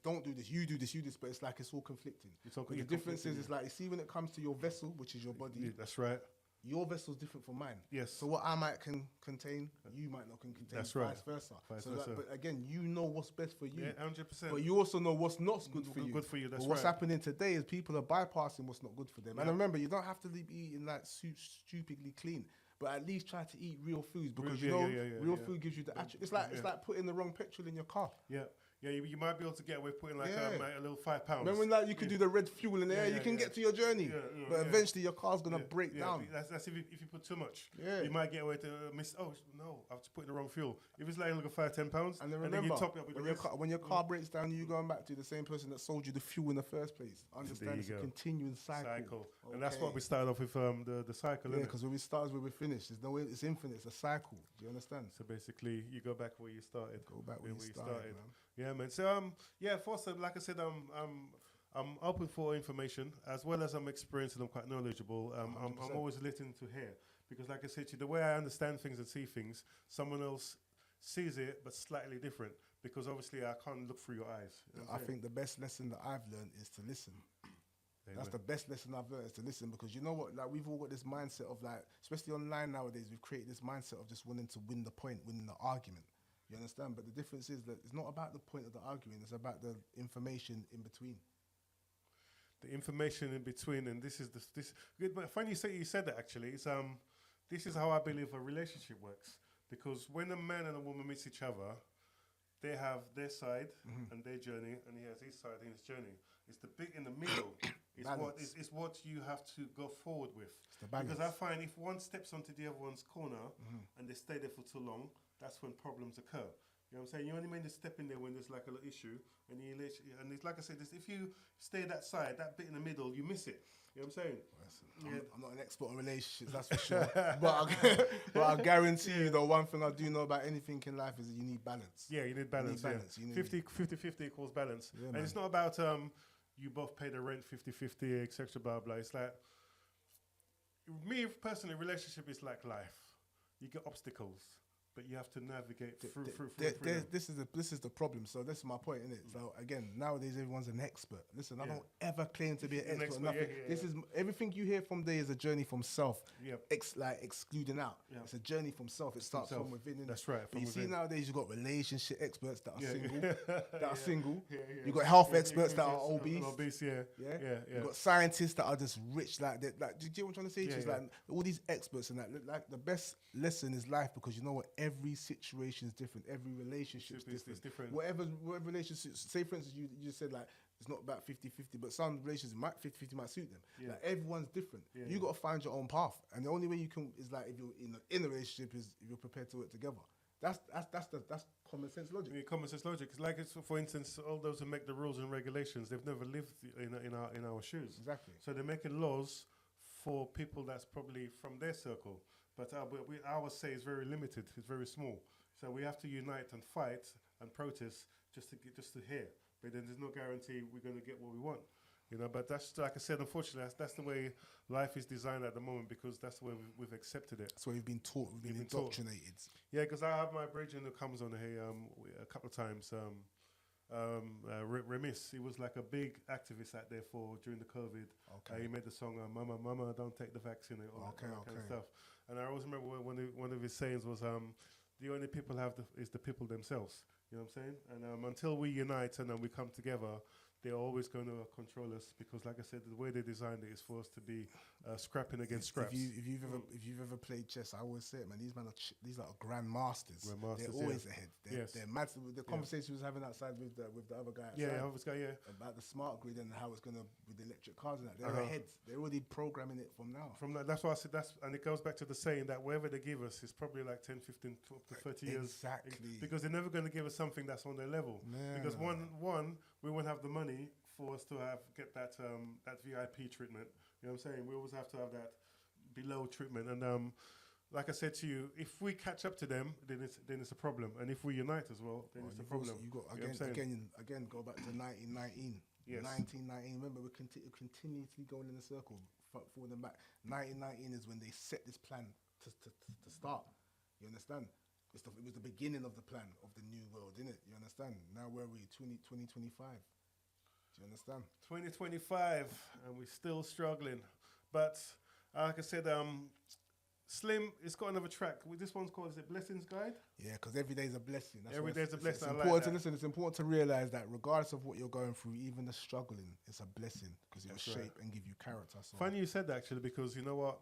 you do this, but it's like, it's all conflicting. But the difference is, it's like, you see, when it comes to your vessel, which is your body. Yeah, that's right. Your vessel's different from mine. Yes. So what I might contain, you might not contain. That's right. Vice versa. Vice versa. But again, you know what's best for you. Yeah, 100%. But you also know what's not good for you. Good for you. That's but what's right. happening today is people are bypassing what's not good for them. And remember, you don't have to be eating like stupidly clean. but at least try to eat real foods because Real- you know yeah, real yeah. food gives you the actual. It's like putting the wrong petrol in your car. Yeah. Yeah, you might be able to get away with putting like Yeah. a little £5. Remember when like you could do the red fuel in the air, Yeah, you can yeah. get to your journey, Yeah, but eventually your car's gonna break Yeah, down. That's if you put too much. Yeah. You might get away to miss. Oh no, I've just put in the wrong fuel. If it's like £5-10, And then you remember, top it up with when the your, rest. when your car breaks down, you going back to the same person that sold you the fuel in the first place. Understand? you It's a go. continuing cycle. And that's what Okay. we started off with the cycle. Yeah, innit? because when we start is where we finish. There's no way. It's infinite. It's a cycle. Do you understand? So basically, you go back where you started. Go back where you started, man. Yeah, man. So yeah, Foster. Like I said, I'm open for information as well as I'm experienced and I'm quite knowledgeable. I'm 100%. always listening to hear because, like I said to you, the way I understand things and see things, someone else sees it but slightly different. Because obviously, I can't look through your eyes. You know what I I'm saying? think the best lesson that I've learned is to listen. That's Amen. the best lesson I've learned is to listen because you know what? Like we've all got this mindset of like, especially online nowadays, we've created this mindset of just wanting to win the point, winning the argument. You understand? But the difference is that it's not about the point of the argument; it's about the information in between. The information in between, and this is this. Good, but funny you said that actually. It's this is how I believe a relationship works because when a man and a woman meets each other, they have their side and their journey, and he has his side and his journey. It's the bit in the middle. Balance. Is what you have to go forward with. the Because I balance. find if one steps onto the other one's corner and they stay there for too long, that's when problems occur. You know what I'm saying? You only mean to step in there when there's like a little issue, and it's like I said, if you stay that side, that bit in the middle, you miss it. You know what I'm saying? I'm not an expert on relationships, that's for sure. but I guarantee you, the one thing I do know about anything in life is that you need balance. Yeah, you need balance. balance, you Yeah. need- 50 equals balance. Yeah, and man. it's not about you both pay the rent 50-50, etc. Blah blah. It's like me personally, relationship is like life. You get obstacles, but you have to navigate through them. This is the problem. So this is my point, innit? So again, nowadays everyone's an expert. Listen, I Yeah. don't ever claim to be an expert. expert, Nothing. yeah, yeah, This yeah. is everything you hear from there is a journey from self. Yep. Excluding out. Yep. It's a journey from self. It starts self. from within. innit? That's right, But from you see within. nowadays you've got relationship experts that are Yeah. single. That are single. Yeah. You've got health Yeah, experts that are yes, obese. Obese, yeah. Yeah? Yeah. You've got scientists that are just rich like that. Like, do you get what I'm trying to say? Yeah, Just yeah. like all these experts and that. Like the best lesson is life because you know what? Every situation is different. Every relationship is It's different. different. Whatever relationship. Say for instance, you just said like it's not about 50-50, but some relationships might 50-50 might suit them. Yeah. Like everyone's different. Yeah, You got to find your own path, and the only way you can is like if you're in a relationship is if you're prepared to work together. That's common sense logic. Yeah, common sense logic. It's like for instance, all those who make the rules and regulations, they've never lived in our shoes. Exactly. So they're making laws for people that's probably from their circle, but our say is very limited. It's very small. So we have to unite and fight and protest just to hear. But then there's no guarantee we're going to get what we want. You know, but that's like I said. Unfortunately, that's the way life is designed at the moment because that's the way we've accepted it. That's what we've been taught. We've been been taught. indoctrinated. Yeah, because I have my brethren who comes on here a couple of times. Remis, he was like a big activist out there during the COVID. Okay. He made the song "Mama, Mama, Don't Take the Vaccine" and all that kind of stuff. And I always remember one of his sayings was, "The only people is the people themselves." You know what I'm saying? And until we unite and we come together, they're always going to control us because, like I said, the way they designed it is for us to be scrapping against scraps. If you've ever played chess, I always say it, man. These men are these are grandmasters. They're always ahead. They're mad. The conversation we was having outside with the other guy. Outside, about the smart grid and how it's gonna with the electric cars and that. They're ahead. They're already programming it from now. That's why I said and it goes back to the saying that whatever they give us is probably like 10, 15, 12 to 30 years. Exactly. Because they're never going to give us something that's on their level. Because one, we won't have the money for us to get that VIP treatment. You know what I'm saying? We always have to have that below treatment. And like I said to you, if we catch up to them, then it's a problem. And if we unite as well, then it's a problem. You got You know what I'm saying? again go back to 1919. Yes. 1919. Remember, we're continuously going in a circle, forward and back. 1919 is when they set this plan to start. You understand? It was the beginning of the plan of the new world, innit? You understand? Now where are we? 2025. Do you understand? 2025, and we're still struggling. But like I said, Slim, it's got another track. This one's called, is it Blessings Guide? Yeah, because every day is a blessing. Every why day is a blessing. It's I like important to that. listen. It's important to realize that regardless of what you're going through, even the struggling, it's a blessing because it will That's right. shape and give you character. So Funny you said that actually, because you know what?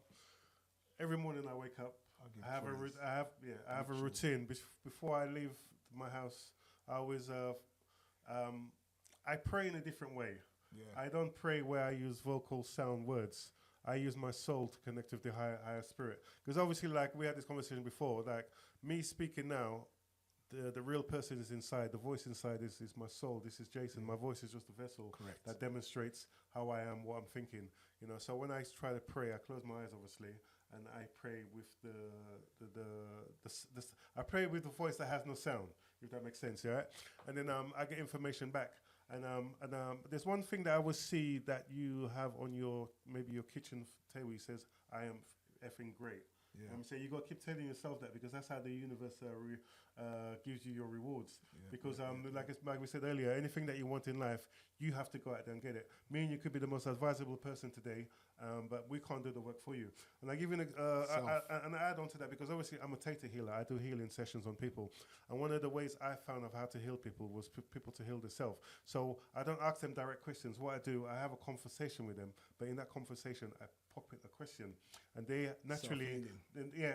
Every morning I wake up, give I have a praise. I have a routine. Before I leave my house, I always I pray in a different way. Yeah. I don't pray where I use vocal sound words. I use my soul to connect with the higher spirit. Because obviously, like we had this conversation before, like me speaking now, the real person is inside. The voice inside is my soul. This is Jason. My voice is just a vessel Correct. that demonstrates how I am, what I'm thinking. You know. So when I try to pray, I close my eyes, obviously, and I pray with I pray with the voice that has no sound, if that makes sense, yeah. And then I get information back. And there's one thing that I will see that you have on your maybe your kitchen table. It says, "I am effing great." Yeah. So you got to keep telling yourself that, because that's how the universe gives you your rewards. Because like we said earlier, anything that you want in life, you have to go out there and get it. Me and you could be the most advisable person today, but we can't do the work for you. And I give you an add on to that, because obviously I'm a theta healer. I do healing sessions on people, and one of the ways I found of how to heal people was people to heal themselves. So I don't ask them direct questions. What I do, I have a conversation with them, but in that conversation, I pop in a question, and they naturally,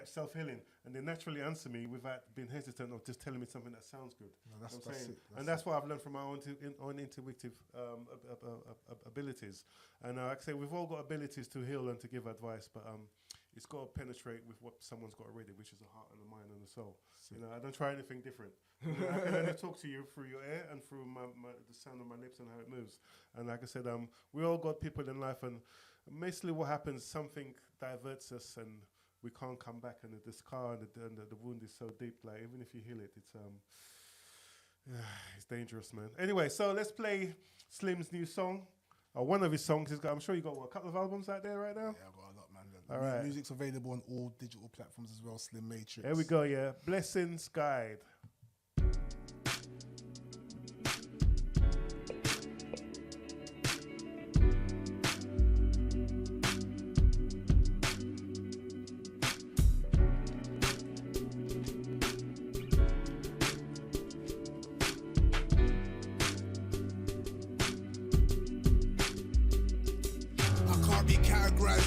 self-healing, and they naturally answer me without being hesitant of just telling me something that sounds good. No, that's You know what I'm saying? it. And that's what I've learned from my own intuitive abilities. And like I say, we've all got abilities to heal and to give advice, but it's got to penetrate with what someone's got already, which is the heart and the mind and the soul. You know, I don't try anything different. I can only talk to you through your air and through the sound of my lips and how it moves. And like I said, we all got people in life, and mostly what happens, something diverts us and we can't come back, and the scar and the wound is so deep, like even if you heal it, it's dangerous, man. Anyway, so let's play Slim's new song, or one of his songs. I'm sure you got a couple of albums out there right now? Yeah, I've got a lot, man. All right. Music's available on all digital platforms as well, Slim Matrix. Here we go, yeah. Blessings Guide.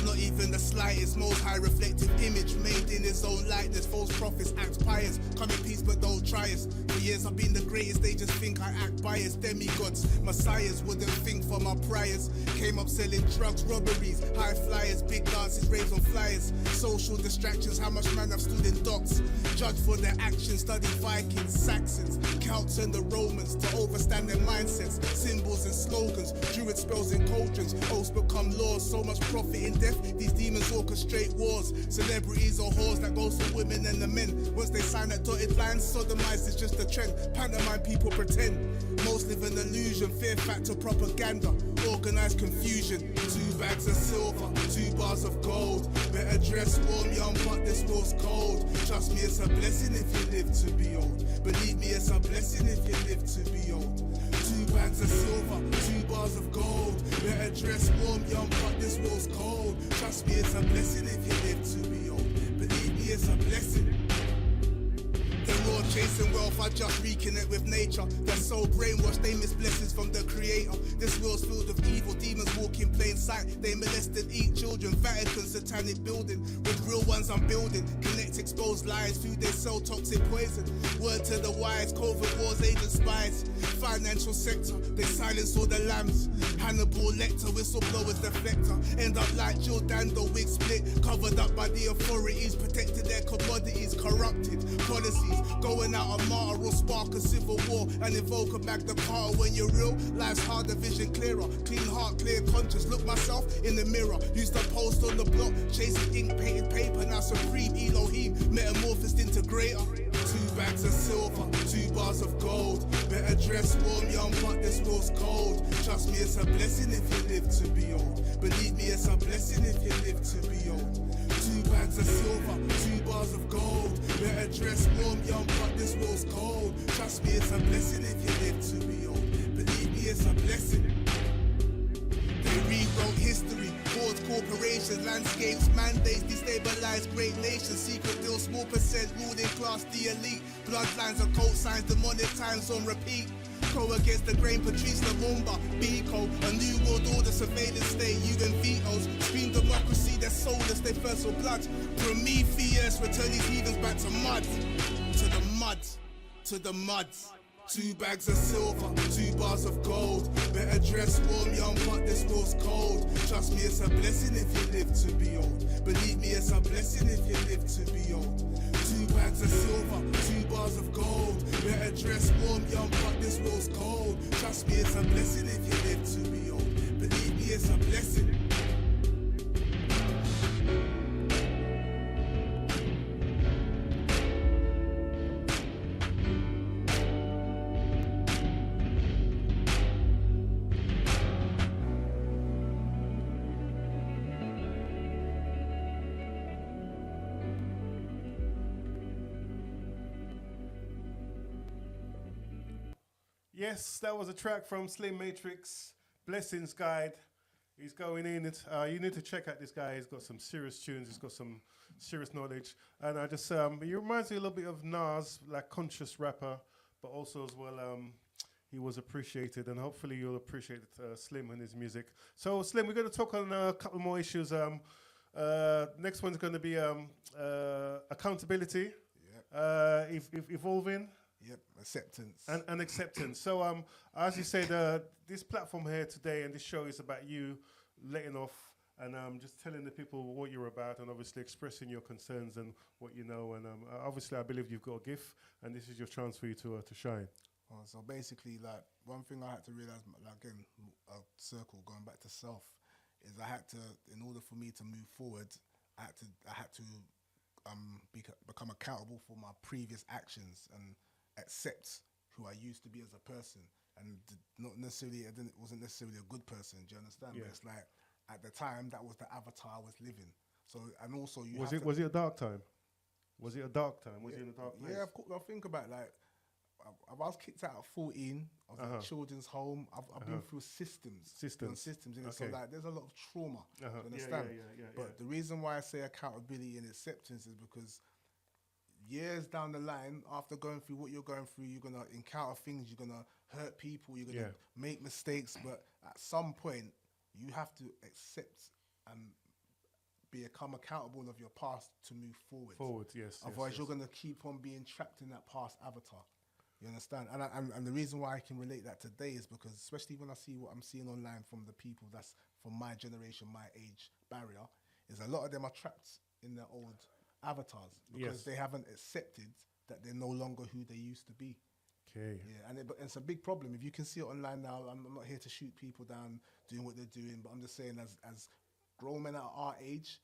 Not even the slightest, most high reflective image made in his own likeness. False prophets act pious, come in peace but don't try us. For years I've been the greatest, they just think I act biased. Demigods, messiahs wouldn't think for my priors. Came up selling drugs, robberies, high flyers, big dances, raves on flyers. Social distractions, how much man I've stood in docks. Judged for their actions, studied Vikings, Saxons, Celts and the Romans to overstand their mindsets. Symbols and slogans, druid spells and cauldrons. Oaths become laws, so much profit in death. These demons orchestrate wars. Celebrities or whores that goes for women and the men. Once they sign that dotted line, sodomized is just a trend. Pantomime people pretend. Most live an illusion, fear factor propaganda, organized confusion. 2 bags of silver, 2 bars of gold. Better dress warm, young, but this world's cold. Trust me, it's a blessing if you live to be old. Believe me, it's a blessing if you live to be old. 2 bags of silver, 2 bars of gold. Better dress warm, young, but this world's cold. Trust me, it's a blessing if you live to be old. Believe me, it's a blessing. They're all chasing wealth, I just reconnect with nature. They're so brainwashed, they miss blessings from the creator. This world's filled with evil, demons walk in plain sight. They molest and eat children, Vatican satanic building. With real ones I'm building, connect exposed lies. Food they sell, toxic poison. Word to the wise, COVID wars, agent spies. Financial sector, they silence all the lambs. Hannibal Lecter, whistleblowers deflector. End up like Jill Dando, wig split. Covered up by the authorities, protected their commodities. Corrupted policies, going out a martyr will spark a civil war and evoke a Magna Carta. When you're real, life's harder, vision clearer. Clean heart, clear conscience. Look myself in the mirror. Used to post on the block, chasing ink, painted paper. Now supreme Elohim, metamorphosed into greater. 2 bags of silver, 2 bars of gold. Better dress warm, young, but this world's cold. Trust me, it's a blessing if you live to be old. Believe me, it's a blessing if you live to be old. 2 bags of silver, 2 bars of gold. Better dress warm, young, but this world's cold. Trust me, it's a blessing if you live to be old. Believe me, it's a blessing. They rewrote history, boards, corporations, landscapes, mandates, destabilize great nations. Secret deals, small percent, ruling class, the elite. Bloodlines and cult signs, demonic times on repeat. Go against the grain, Patrice Lumumba, Biko. A new world order, surveillance state, UN vetoes. Scream democracy, they're soulless, they thirst for blood. Prometheus, return these heathens back to mud. To the mud, to the mud. 2 bags of silver, 2 bars of gold. Better dress warm, young, but this world's cold. Trust me, it's a blessing if you live to be old. Believe me, it's a blessing if you live to be old. 2 bags of silver, 2 bars of gold. Better dress warm, young, but this world's cold. Trust me, it's a blessing if you live to be old. Believe me, it's a blessing. Yes, that was a track from Slim Matrix, Blessings Guide. He's going in. You need to check out this guy. He's got some serious tunes. He's got some serious knowledge. And I just, he reminds me a little bit of Nas, like conscious rapper, but also as well, he was appreciated. And hopefully you'll appreciate Slim and his music. So Slim, we're going to talk on a couple more issues. Next one's going to be accountability, evolving. Yep, acceptance. And acceptance. So, as you said, this platform here today and this show is about you letting off and just telling the people what you're about and obviously expressing your concerns and what you know. And obviously, I believe you've got a gift, and this is your chance for you to shine. So basically, like, one thing I had to realize, like, again, a circle going back to self, is I had to, in order for me to move forward, I had to become accountable for my previous actions and accept who I used to be as a person, and not necessarily, it wasn't necessarily a good person. Do you understand? Yeah. But it's like at the time that was the avatar I was living. So, and also Was it a dark time? Was it a dark time? Was it in a dark place? Yeah, of course. I think about, like, I was kicked out at 14. I was in a children's home. I've been through systems. Systems. Innit? So, Okay. like, there's a lot of trauma. You Yeah, understand? yeah. But the reason why I say accountability and acceptance is because years down the line, after going through what you're going through, you're gonna encounter things. You're gonna hurt people. You're gonna make mistakes. But at some point, you have to accept and become accountable of your past to move forward. Yes. Otherwise, yes. you're gonna keep on being trapped in that past avatar. You understand? And the reason why I can relate that today is because, especially when I see what I'm seeing online from the people that's from my generation, my age barrier, is a lot of them are trapped in their old avatars because they haven't accepted that they're no longer who they used to be. Okay. Yeah, and it's a big problem. If you can see it online now, I'm not here to shoot people down doing what they're doing, but I'm just saying as grown men at our age,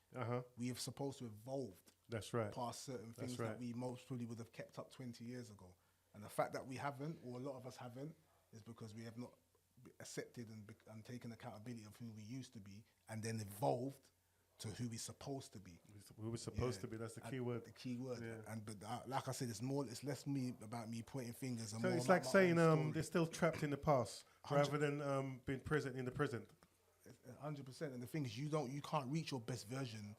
we are supposed to have evolved. That's right. Past certain things that we most probably would have kept up 20 years ago. And the fact that we haven't, or a lot of us haven't, is because we have not accepted and taken accountability of who we used to be, and then evolved to who we're supposed to be. Who we're supposed to be. That's the key word. The key word. Yeah. And but like I said, it's less about me pointing fingers and So more it's about like my saying own story. they're still trapped in the past rather than being present in the present. 100%. And the thing is, you can't reach your best version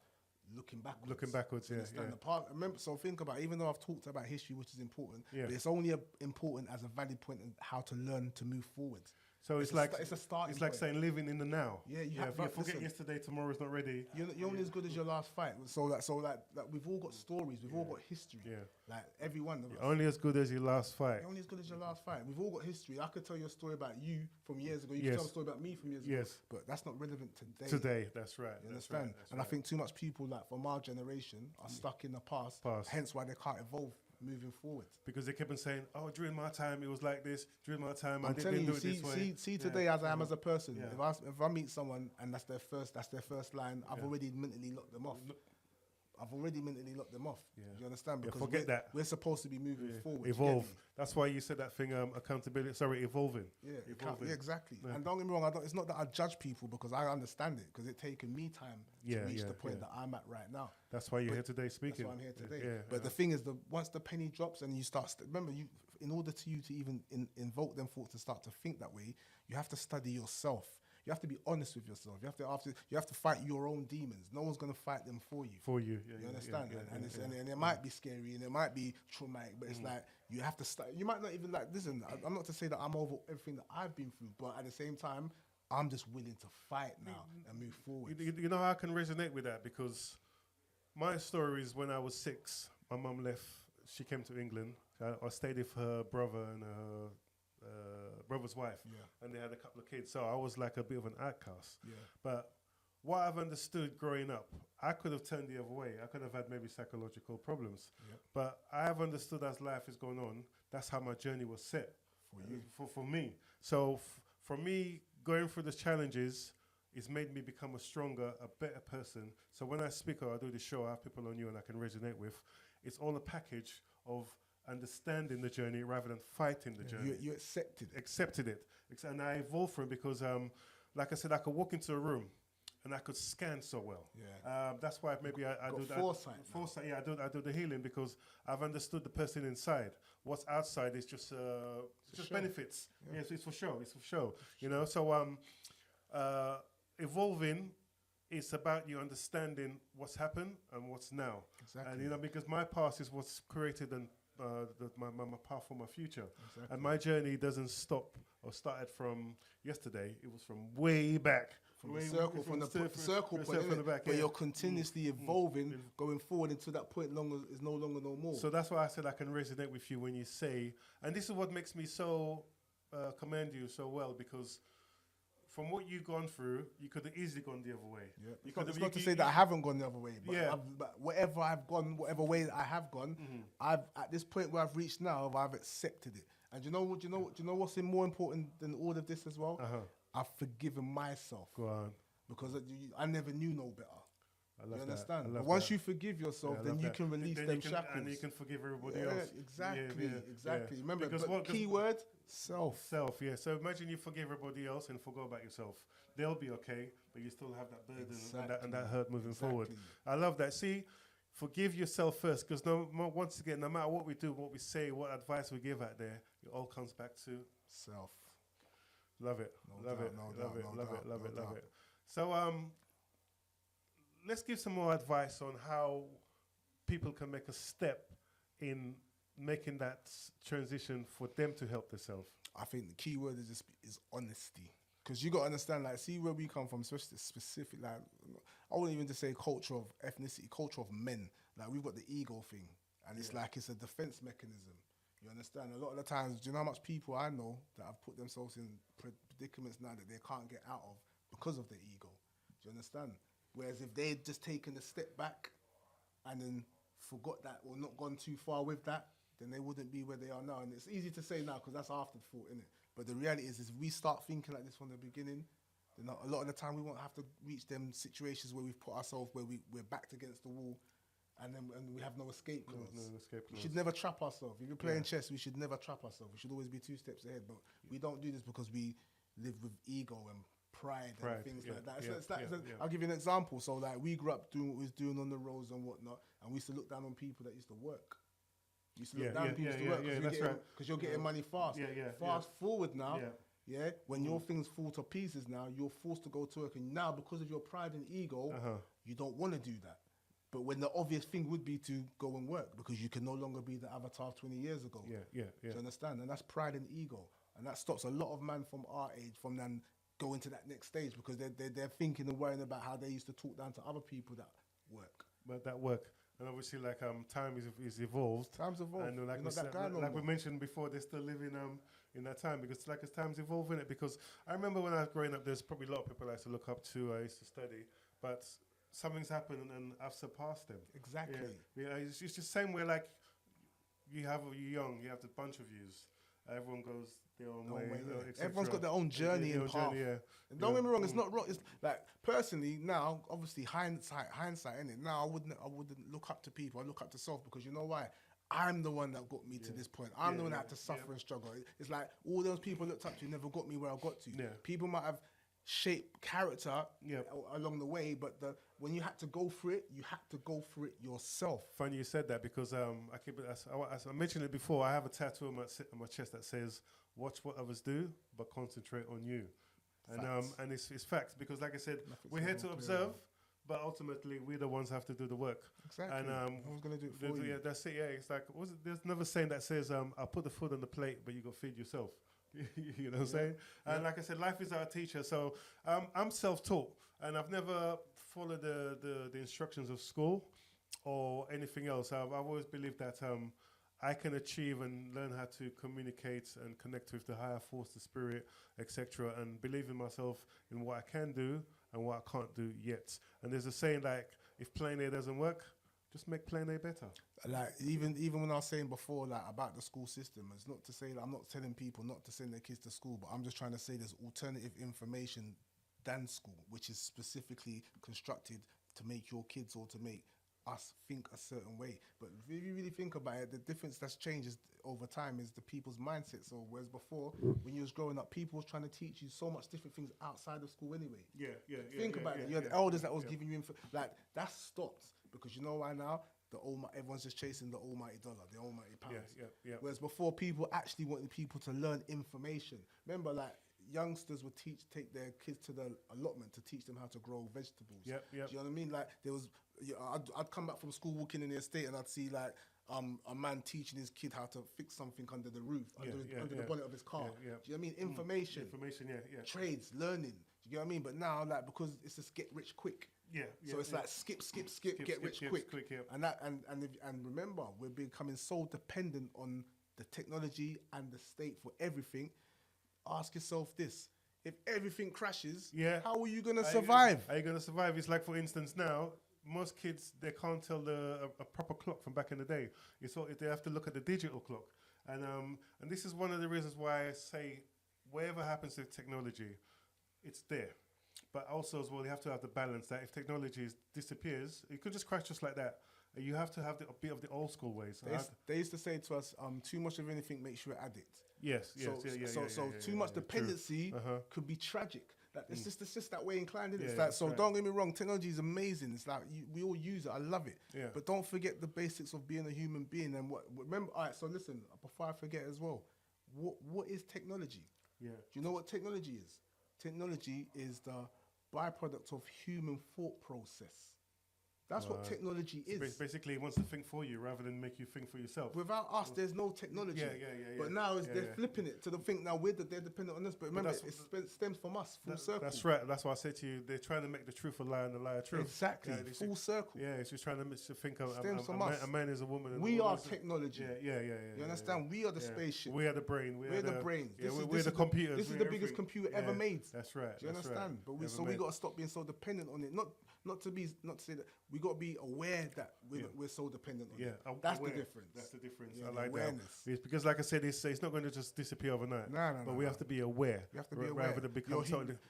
looking backwards. Looking backwards, yeah. Understand? The part, remember, so think about, even though I've talked about history, which is important, Yeah. but it's only important as a valid point in how to learn to move forward. So it's like it's a starting It's like point. saying living in the now. Yeah, you If have- you but forget listen. yesterday, tomorrow's not ready. You're only as good as your last fight. So that we've all got stories, we've all got history. Yeah. Like every one of us. You're only as good as your last fight. You're only as good as your last fight. We've all got history. I could tell you a story about you from years ago. You can Yes. tell a story about me from years Yes. ago. But that's not relevant today. Today, that's right. You that's understand? right, that's And I right. think too much people, like from our generation, are stuck in the past. Hence why they can't evolve moving forward. Because they kept on saying, "Oh, during my time it was like this. During my time I I'm didn't telling do you, it this way." see today as I am as a person. Yeah. If I meet someone and that's their first line, I've already mentally locked them off. I've already mentally locked them off. Yeah. Do you understand? Yeah, Because forget that. we're supposed to be moving forward. you get Evolve. me? That's why you said that thing. Accountability. Sorry, evolving. Yeah, exactly. Yeah. And don't get me wrong, it's not that I judge people because I understand it, because it's taken me time to reach the point that I'm at right now. That's why you're here today speaking. That's why I'm here today. Yeah, But the thing is, once the penny drops and you start, remember, in order to even invoke them thoughts to start to think that way, you have to study yourself. You have to be honest with yourself. You have to fight your own demons. No one's gonna fight them for you. For you, You understand? And it might be scary and it might be traumatic, but it's like you have to start. You might not even like. Listen, I'm not to say that I'm over everything that I've been through, but at the same time, I'm just willing to fight now and move forward. You know how I can resonate with that, because My story is when I was 6, my mum left. She came to England. I stayed with her brother and her brother's wife, and they had a couple of kids. So I was like a bit of an outcast. Yeah. But what I've understood growing up, I could have turned the other way. I could have had maybe psychological problems. But I have understood as life is going on, that's how my journey was set For you. For me. So for me, going through the challenges, it's made me become a stronger, a better person. So when I speak or I do the show, I have people on you and I can resonate with. It's all a package of understanding the journey rather than fighting the journey. You accepted it. Accepted it. And I evolved from it because, like I said, I could walk into a room and I could scan so well. Yeah. That's why maybe I got do that. foresight now. Foresight, yeah, I do the healing because I've understood the person inside. What's outside is just show. benefits. Yeah. Yes, it's for show. It's for show. You know, so evolving is about you understanding what's happened and what's now. Exactly. And you know, because my past is what's created and my path for my future. Exactly. And my journey doesn't stop or started from yesterday. It was from way back. From the circle, from the circle point, from the back, where yeah. you're continuously evolving, going forward until that point is no longer no more. So that's why I said I can resonate with you when you say, and this is what makes me so commend you so well, because from what you've gone through, you could have easily gone the other way. Yeah. You It's not to say that I haven't gone the other way, but, Yeah. but whatever I've gone, whatever way that I have gone, I've at this point where I've reached now, I've accepted it. And do you know what's more important than all of this as well? I've forgiven myself. Go on. Because I never knew no better. I love You that. understand? I But love once that. you forgive yourself, Yeah, I then love you that. can release Then them you can, shackles. and you can forgive everybody Yeah, else. exactly, Yeah, yeah, exactly. yeah. Remember, Because but what- key word, self. Self, yeah. So imagine you forgive everybody else and forget about yourself. They'll be okay, but you still have that burden and that hurt moving forward. Exactly. I love that. See, forgive yourself first, because once again, no matter what we do, what we say, what advice we give out there, it all comes back to Self. love it, No love doubt, it, no love doubt, it, no love doubt, it, love no it, love doubt. it. So let's give some more advice on how people can make a step in making that transition for them to help themselves. I think the key word is honesty. Because you got to understand, like, see where we come from, especially specific, like, I wouldn't even just say culture of ethnicity, culture of men. Like, we've got the ego thing, and it's like it's a defense mechanism. You understand? A lot of the times, do you know how much people I know that have put themselves in predicaments now that they can't get out of because of their ego? Do you understand? Whereas if they'd just taken a step back and then forgot that or not gone too far with that, then they wouldn't be where they are now. And it's easy to say now because that's afterthought, innit? But the reality is if we start thinking like this from the beginning, then a lot of the time we won't have to reach them situations where we've put ourselves where we're backed against the wall and we have no escape clause. No escape We clause. should never trap ourselves. If you're playing chess, we should never trap ourselves. We should always be 2 steps ahead. But we don't do this because we live with ego and pride and things yeah, like that. yeah, It's like yeah. I'll give you an example. So like we grew up doing what we was doing on the roads and whatnot, and we used to look down on people that used to work. We used to look down on people to work because you're getting money fast. Fast forward now. Yeah, when your things fall to pieces now, you're forced to go to work, and now because of your pride and ego, you don't want to do that. But when the obvious thing would be to go and work because you can no longer be the avatar 20 years ago. Yeah. Do you understand? And that's pride and ego, and that stops a lot of men from our age from then going to that next stage because they're thinking and worrying about how they used to talk down to other people that work. But that work. And obviously, like time is evolved. Time's evolved. And like, You're not that guy no like we more. mentioned before, they're still living in that time because like as time's evolving it. Because I remember when I was growing up, there's probably a lot of people I used to look up to. I used to study, but something's happened and I've surpassed them. Exactly. Yeah, it's just the same way. Like you're young, you have the bunch of yous. Everyone goes their own way. Yeah. et cetera. Everyone's got their own journey and path. And don't get me wrong, it's not wrong. It's like personally now, obviously hindsight, innit? Now I wouldn't look up to people. I look up to self because you know why? I'm the one that got me to this point. I'm the one that had to suffer and struggle. It's like all those people looked up to never got me where I got to. Yeah. People might have shaped character along the way, but when you had to go for it, you had to go for it yourself. Funny you said that because I keep it. As I mentioned it before, I have a tattoo on my chest that says, "Watch what others do, but concentrate on you." And it's facts because, like I said, we're here to observe, but ultimately we're the ones who have to do the work. Exactly. And no one's gonna do it for you. Yeah, that's it. Yeah, it's like there's another saying that says, "I'll put the food on the plate, but you got to feed yourself." You know what I'm saying? And like I said, life is our teacher. So I'm self-taught, and I've never followed the instructions of school. or anything else. I've always believed that I can achieve and learn how to communicate and connect with the higher force, the spirit, etc., and believe in myself in what I can do and what I can't do yet. And there's a saying like, if plain A doesn't work, just make plain A better. Like even when I was saying before, like about the school system, it's not to say that I'm not telling people not to send their kids to school, but I'm just trying to say there's alternative information than school, which is specifically constructed to make your kids or to make us think a certain way. But if you really think about it, the difference that's changed is over time is the people's mindset. So whereas before, when you was growing up, people was trying to teach you so much different things outside of school anyway. Think about it. You had the elders that was giving you info. Like that stopped because you know why now? Everyone's just chasing the almighty dollar, the almighty pounds. Whereas before, people actually wanted people to learn information. Remember, like youngsters would take their kids to the allotment to teach them how to grow vegetables. Do you know what I mean? Like there was, I'd come back from school walking in the estate and I'd see like a man teaching his kid how to fix something under the roof, under the bonnet of his car. Do you know what I mean? Information, trades, learning. Do you get what I mean? But now, like, because it's just get rich quick. So it's like skip, get rich quick. And remember, we're becoming so dependent on the technology and the state for everything. Ask yourself this: if everything crashes, how are you gonna survive? Are you gonna survive? It's like, for instance, now most kids, they can't tell a proper clock from back in the day. They have to look at the digital clock, and this is one of the reasons why I say whatever happens to technology, it's there. But also as well, you have to have the balance that if technology disappears, it could just crash just like that. You have to have a bit of the old school ways. They used to say to us, too much of anything makes you an addict. So too much dependency could be tragic. Like it's just that way inclined, isn't it? It's like, so don't get me wrong, technology is amazing. It's like we all use it. I love it. But don't forget the basics of being a human being. And remember, all right, so listen, before I forget as well, what is technology? Do you know what technology is? Technology is the byproduct of human thought process. That's what technology is. Basically, it wants to think for you rather than make you think for yourself. Without us, there's no technology. But now they're flipping it to the think now they're dependent on us. But remember, it stems from us, full circle. That's right. That's why I said to you, they're trying to make the truth a lie and the lie a truth. Exactly. Full circle. It's just trying to make you think a man is a woman. And we are technology. You understand? We are the spaceship. We are the brain. We're the brains. We're the computers. This is the biggest computer ever made. That's right. Do you understand? But we got to stop being so dependent on it. Not to say that we got to be aware that we're so dependent on it. That's the difference. That's the difference. I like awareness. That. It's because, like I said, it's not going to just disappear overnight. But we have to be aware. You have to be aware. Rather than become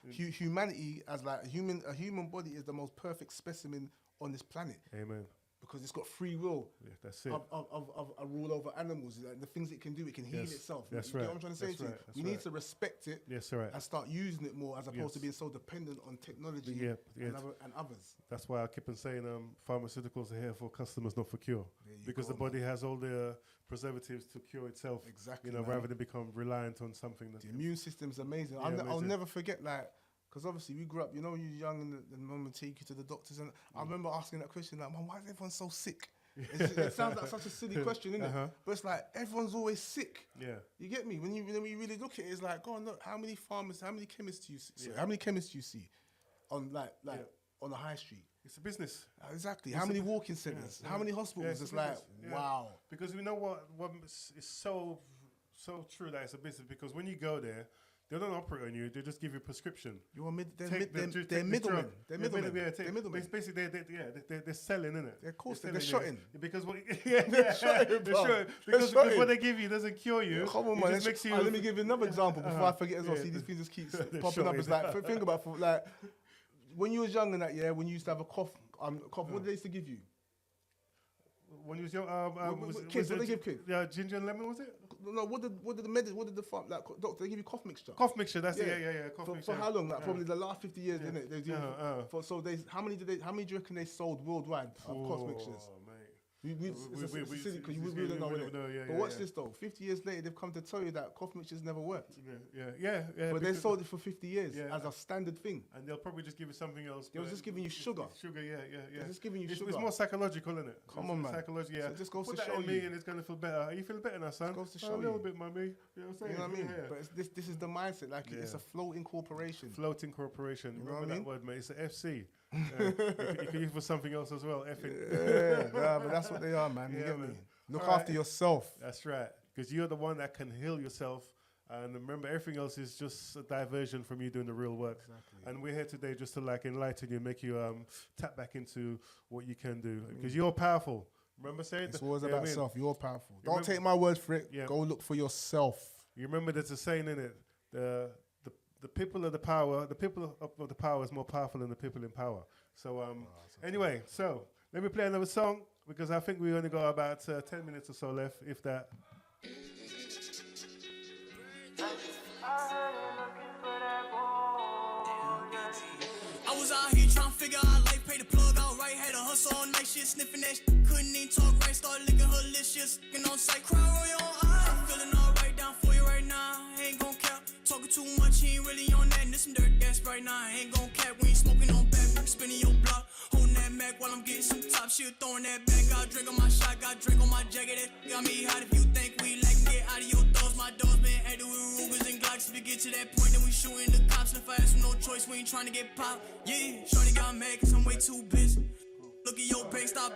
humanity as like a human body is the most perfect specimen on this planet. Amen. Because it's got free will. That's it. Of a rule over animals. Like the things it can do, it can heal itself. That's you right. Get what I'm trying to say to you? We need to respect it and start using it more as opposed to being so dependent on technology and others. That's why I keep on saying pharmaceuticals are here for customers, not for cure. Because the body has all the preservatives to cure itself. Exactly. Rather than become reliant on something. The immune system's amazing. I'll never forget, like, because obviously we grew up, when you're young and mum would take you to the doctors. And I remember asking that question, like, Mum, why is everyone so sick? It sounds like such a silly question, innit? But it's like, everyone's always sick. You get me? When you really look at it, it's like, God, look, how many chemists do you see? How many chemists do you see on on the high street? It's a business. Exactly. How many walking centres? How many hospitals? It's like, wow. Because we know what is so true that it's a business, because when you go there, they don't operate on you. They just give you a prescription. They're middlemen. They're middlemen. Basically, they're selling, innit? Of course, they're shotting. Because they're shotting. Because what they give you doesn't cure you. Come on, man. Let me give you another example before I forget as well. See, these things just keep popping up. It's like, think about it, like, when you was young and that, when you used to have a cough, what did they used to give you? When you was young, kids, what they give kids? Yeah, ginger and lemon, was it? No, what did the doctor, they give you cough mixture? Cough mixture, that's it. Cough mixture. For how long? Like probably the last 50 years, isn't it? How many do you reckon they sold worldwide of cough mixtures? It's silly because we wouldn't know, innit? But watch this though. 50 years later, they've come to tell you that cough mixtures never worked. But they sold it for 50 years as a standard thing. And they'll probably just give you something else. They were just giving you sugar. They're just giving you sugar. It's more psychological, isn't it? Come on, man. Psychological, So it just goes Put to that show in me you. and it's going to feel better. Are you feeling better now, son? It goes to show a little you. bit, mummy. You know what I'm saying? You know what I mean? But this is the mindset. Like, it's a floating corporation. Floating corporation. You know Remember what I mean? that word, mate. It's the FC. You can use for something else as well. Effing. Yeah, but that's what they are, man. You Yeah, get man. me? Look All right. after yourself. That's right, because you're the one that can heal yourself. And remember, everything else is just a diversion from you doing the real work. Exactly. And we're here today just to like enlighten you, make you tap back into what you can do, because you're powerful. Remember saying It's always yeah, about I mean, self. You're powerful. You Don't remember- take my word for it. Yeah. Go look for yourself. You remember there's a saying in it, the people of the power, the people of the power is more powerful than the people in power. So anyway, so let me play another song, because I think we only got about 10 minutes or so left, if that. I was out here trying to figure out life, pay the plug out right, had a hustle all night, shit, sniffing that shit. Couldn't even talk right, start licking her lips, just looking on sight, cry roll your eye. I'm feeling alright down for you right now, ain't gon' cap. Talking too much, he ain't really on that, and this some dirt gas right now, ain't gon' cap. We ain't smoking on back, spinning your block, holding that Mac while I'm getting some top shit, throwing that back. Got drink on my shot, got drink on my jacket, that got me hot. If you think we like, get out of your doors, my doors been active with Rugers and Glocks. If we get to that point, then we shooting the cops. If I ask for no choice, we ain't trying to get popped. Yeah, shorty got mad cause I'm way too busy. Look at your bank, stop.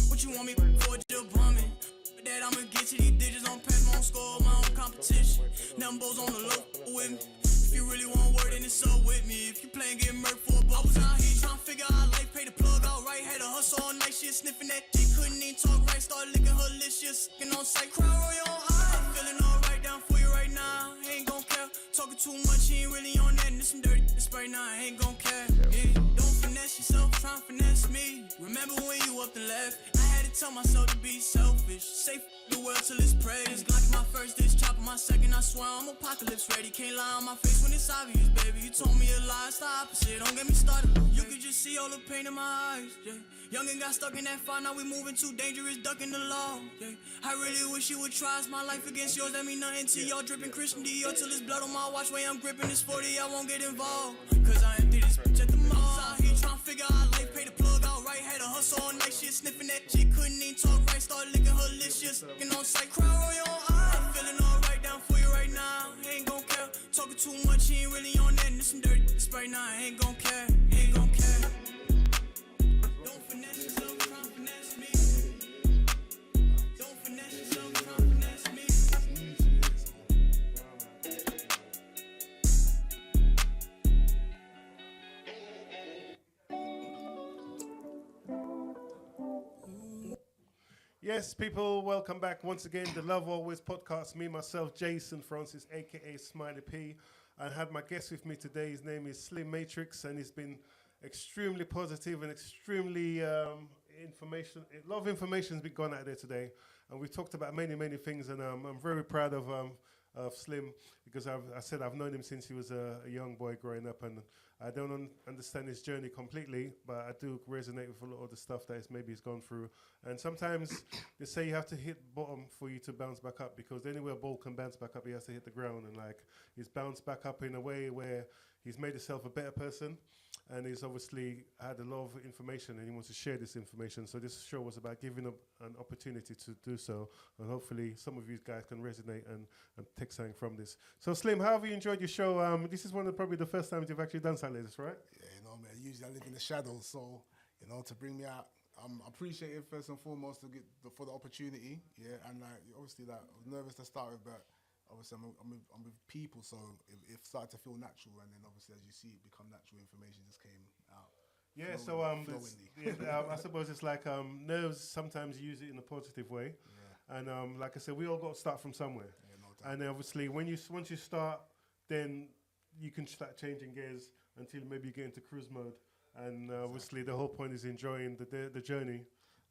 What you want me for, just bumming? With that, I'ma get to these digits on pass, my own score, my own competition. Numbers on the low with me. If you really want word, then it's up with me. If you playing, get murked for a buck. I was out here trying to figure out life, pay the plug out right. Had a hustle all night, shit, sniffing that shit. Couldn't even talk right, start licking her lips, just looking on sight. Cry roll your eye. I'm feeling alright down for you right now, ain't gon' care. Talking too much, he ain't really on that, and this some dirty this right now, ain't gon' care. Yeah, don't finesse yourself, try and finesse me. Remember when you up and left? I had to tell myself to be selfish. Safe the world till it's praise. Glock my first dish, chopper my second. I swear I'm apocalypse ready. Can't lie on my face when it's obvious, baby. You told me a lie, it's the opposite. Don't get me started. You could just see all the pain in my eyes. Yeah, youngin' got stuck in that fire. Now we moving too dangerous, ducking the law. Yeah, I really wish you would try. It's my life against yours. That mean nothing to y'all. Dripping Christian Dior till it's blood on my watch. Way I'm gripping this 40. I won't get involved. Cause I empty this bitch at the mall. Out here trying to figure out life, pay the plug out right. Had a hustle all night, shit, sniffing that shit. Couldn't even talk right, start licking her lips, just looking on sight. Cry roll your eye. I'm feeling alright down for you right now, ain't gon' care. Talking too much, he ain't really on that, and this some dirty this right now, ain't gon' care, ain't gon' care. Don't finesse yourself, try and finesse me. Don't finesse yourself, try and finesse me. Yes, people, welcome back once again. The Love Always podcast. Me, myself, Jason Francis, aka Smiley P. I have my guest with me today. His name is Slim Matrix, and he's been extremely positive and extremely information. A lot of information has been gone out there today, and we've talked about many, many things. And I'm very proud of Slim, because I said I've known him since he was a young boy growing up, and I don't understand his journey completely, but I do resonate with a lot of the stuff that he's gone through. And sometimes they say you have to hit bottom for you to bounce back up, because anywhere a ball can bounce back up, he has to hit the ground. And like, he's bounced back up in a way where he's made himself a better person, and he's obviously had a lot of information, and he wants to share this information. So this show was about giving an opportunity to do so, and hopefully some of you guys can resonate and take something from this. So Slim, how have you enjoyed your show? This is probably the first time you've actually done something like this, right? Yeah, you know, man. Usually I live in the shadows, so you know, to bring me out, I'm appreciative first and foremost to get for the opportunity. Yeah, and like obviously, like I was nervous to start with, but obviously I'm with people, so it started to feel natural, and then obviously as you see it become natural, information just came out. Yeah, Flowingly. I suppose it's like nerves. Sometimes you use it in a positive way, and like I said, we all got to start from somewhere. Yeah, no doubt. And obviously, once you start, then you can start changing gears until maybe you get into cruise mode. And obviously, the whole point is enjoying the journey.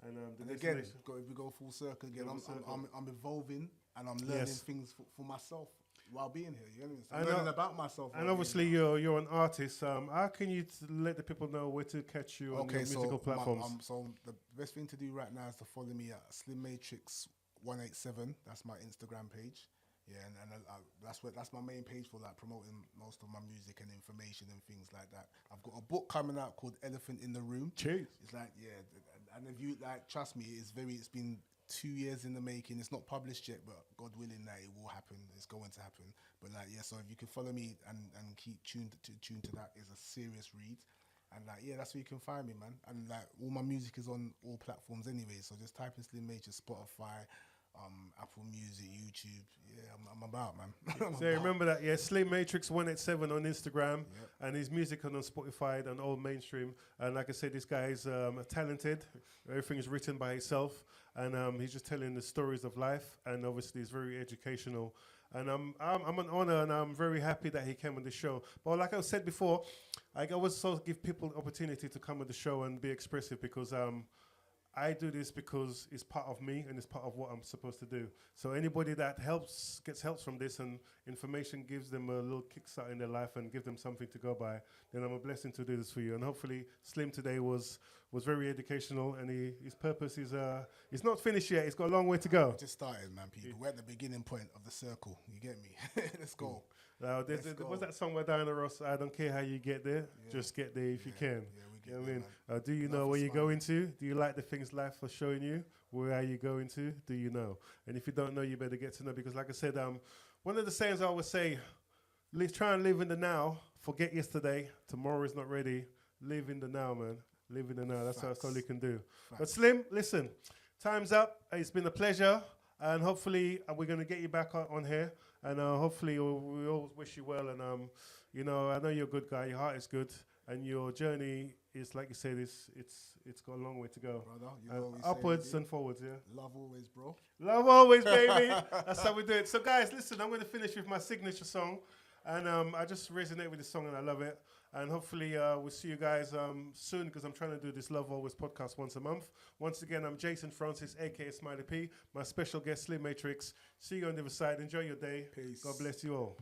And And again, if we go full circle again, I'm evolving and I'm learning things for myself while being here. You know what I mean? So I'm learning about myself. And obviously, you're an artist. How can you let the people know where to catch you on your musical platforms? So the best thing to do right now is to follow me at Slim Matrix 187. That's my Instagram page. Yeah, and that's my main page for like promoting most of my music and information and things like that. I've got a book coming out called Elephant in the Room. Cheers. It's like, yeah, and if you like, trust me, it's been 2 years in the making. It's not published yet, but God willing that it will happen. It's going to happen. But like, yeah, so if you can follow me and keep tuned to that, is a serious read. And like, yeah, that's where you can find me, man. And like, all my music is on all platforms anyway. So just type in Slim Matrix, Spotify, Apple Music, YouTube. Yeah, I'm about, man. So remember that, yeah, Slim Matrix 187 on Instagram, and his music on Spotify and all mainstream. And like I said, this guy is talented. Everything is written by himself, and he's just telling the stories of life. And obviously, it's very educational. And I'm an honor, and I'm very happy that he came on the show. But like I said before, I always sort of give people the opportunity to come on the show and be expressive, because I do this because it's part of me and it's part of what I'm supposed to do. So anybody that gets help from this, and information gives them a little kickstart in their life and give them something to go by, then I'm a blessing to do this for you. And hopefully Slim today was very educational, and his purpose is it's not finished yet. It's got a long way to go. Just started, man, people. We're at the beginning point of the circle. You get me? Let's go. Now, what's that song by Diana Ross? I don't care how you get there, just get there if you can. Yeah, we You know get what I there, mean? man. Do you Life know where is you're fun. going to? Do you like the things life is showing you? Where are you going to? Do you know? And if you don't know, you better get to know, because like I said, one of the sayings I always say, try and live in the now. Forget yesterday. Tomorrow is not ready. Live in the now, man. Live in the now. That's all you can do. But Slim, listen, time's up. It's been a pleasure. And hopefully we're going to get you back on here. And hopefully we all wish you well. And, you know, I know you're a good guy. Your heart is good. And your journey is, like you said, it's got a long way to go. Brother, you know what we say, upwards baby. and forwards, yeah? Love always, bro. Love always, baby. That's how we do it. So, guys, listen, I'm going to finish with my signature song. And I just resonate with this song, and I love it. And hopefully we'll see you guys soon, because I'm trying to do this Love Always podcast once a month. Once again, I'm Jason Francis, a.k.a. Smiley P. My special guest, Slim Matrix. See you on the other side. Enjoy your day. Peace. God bless you all.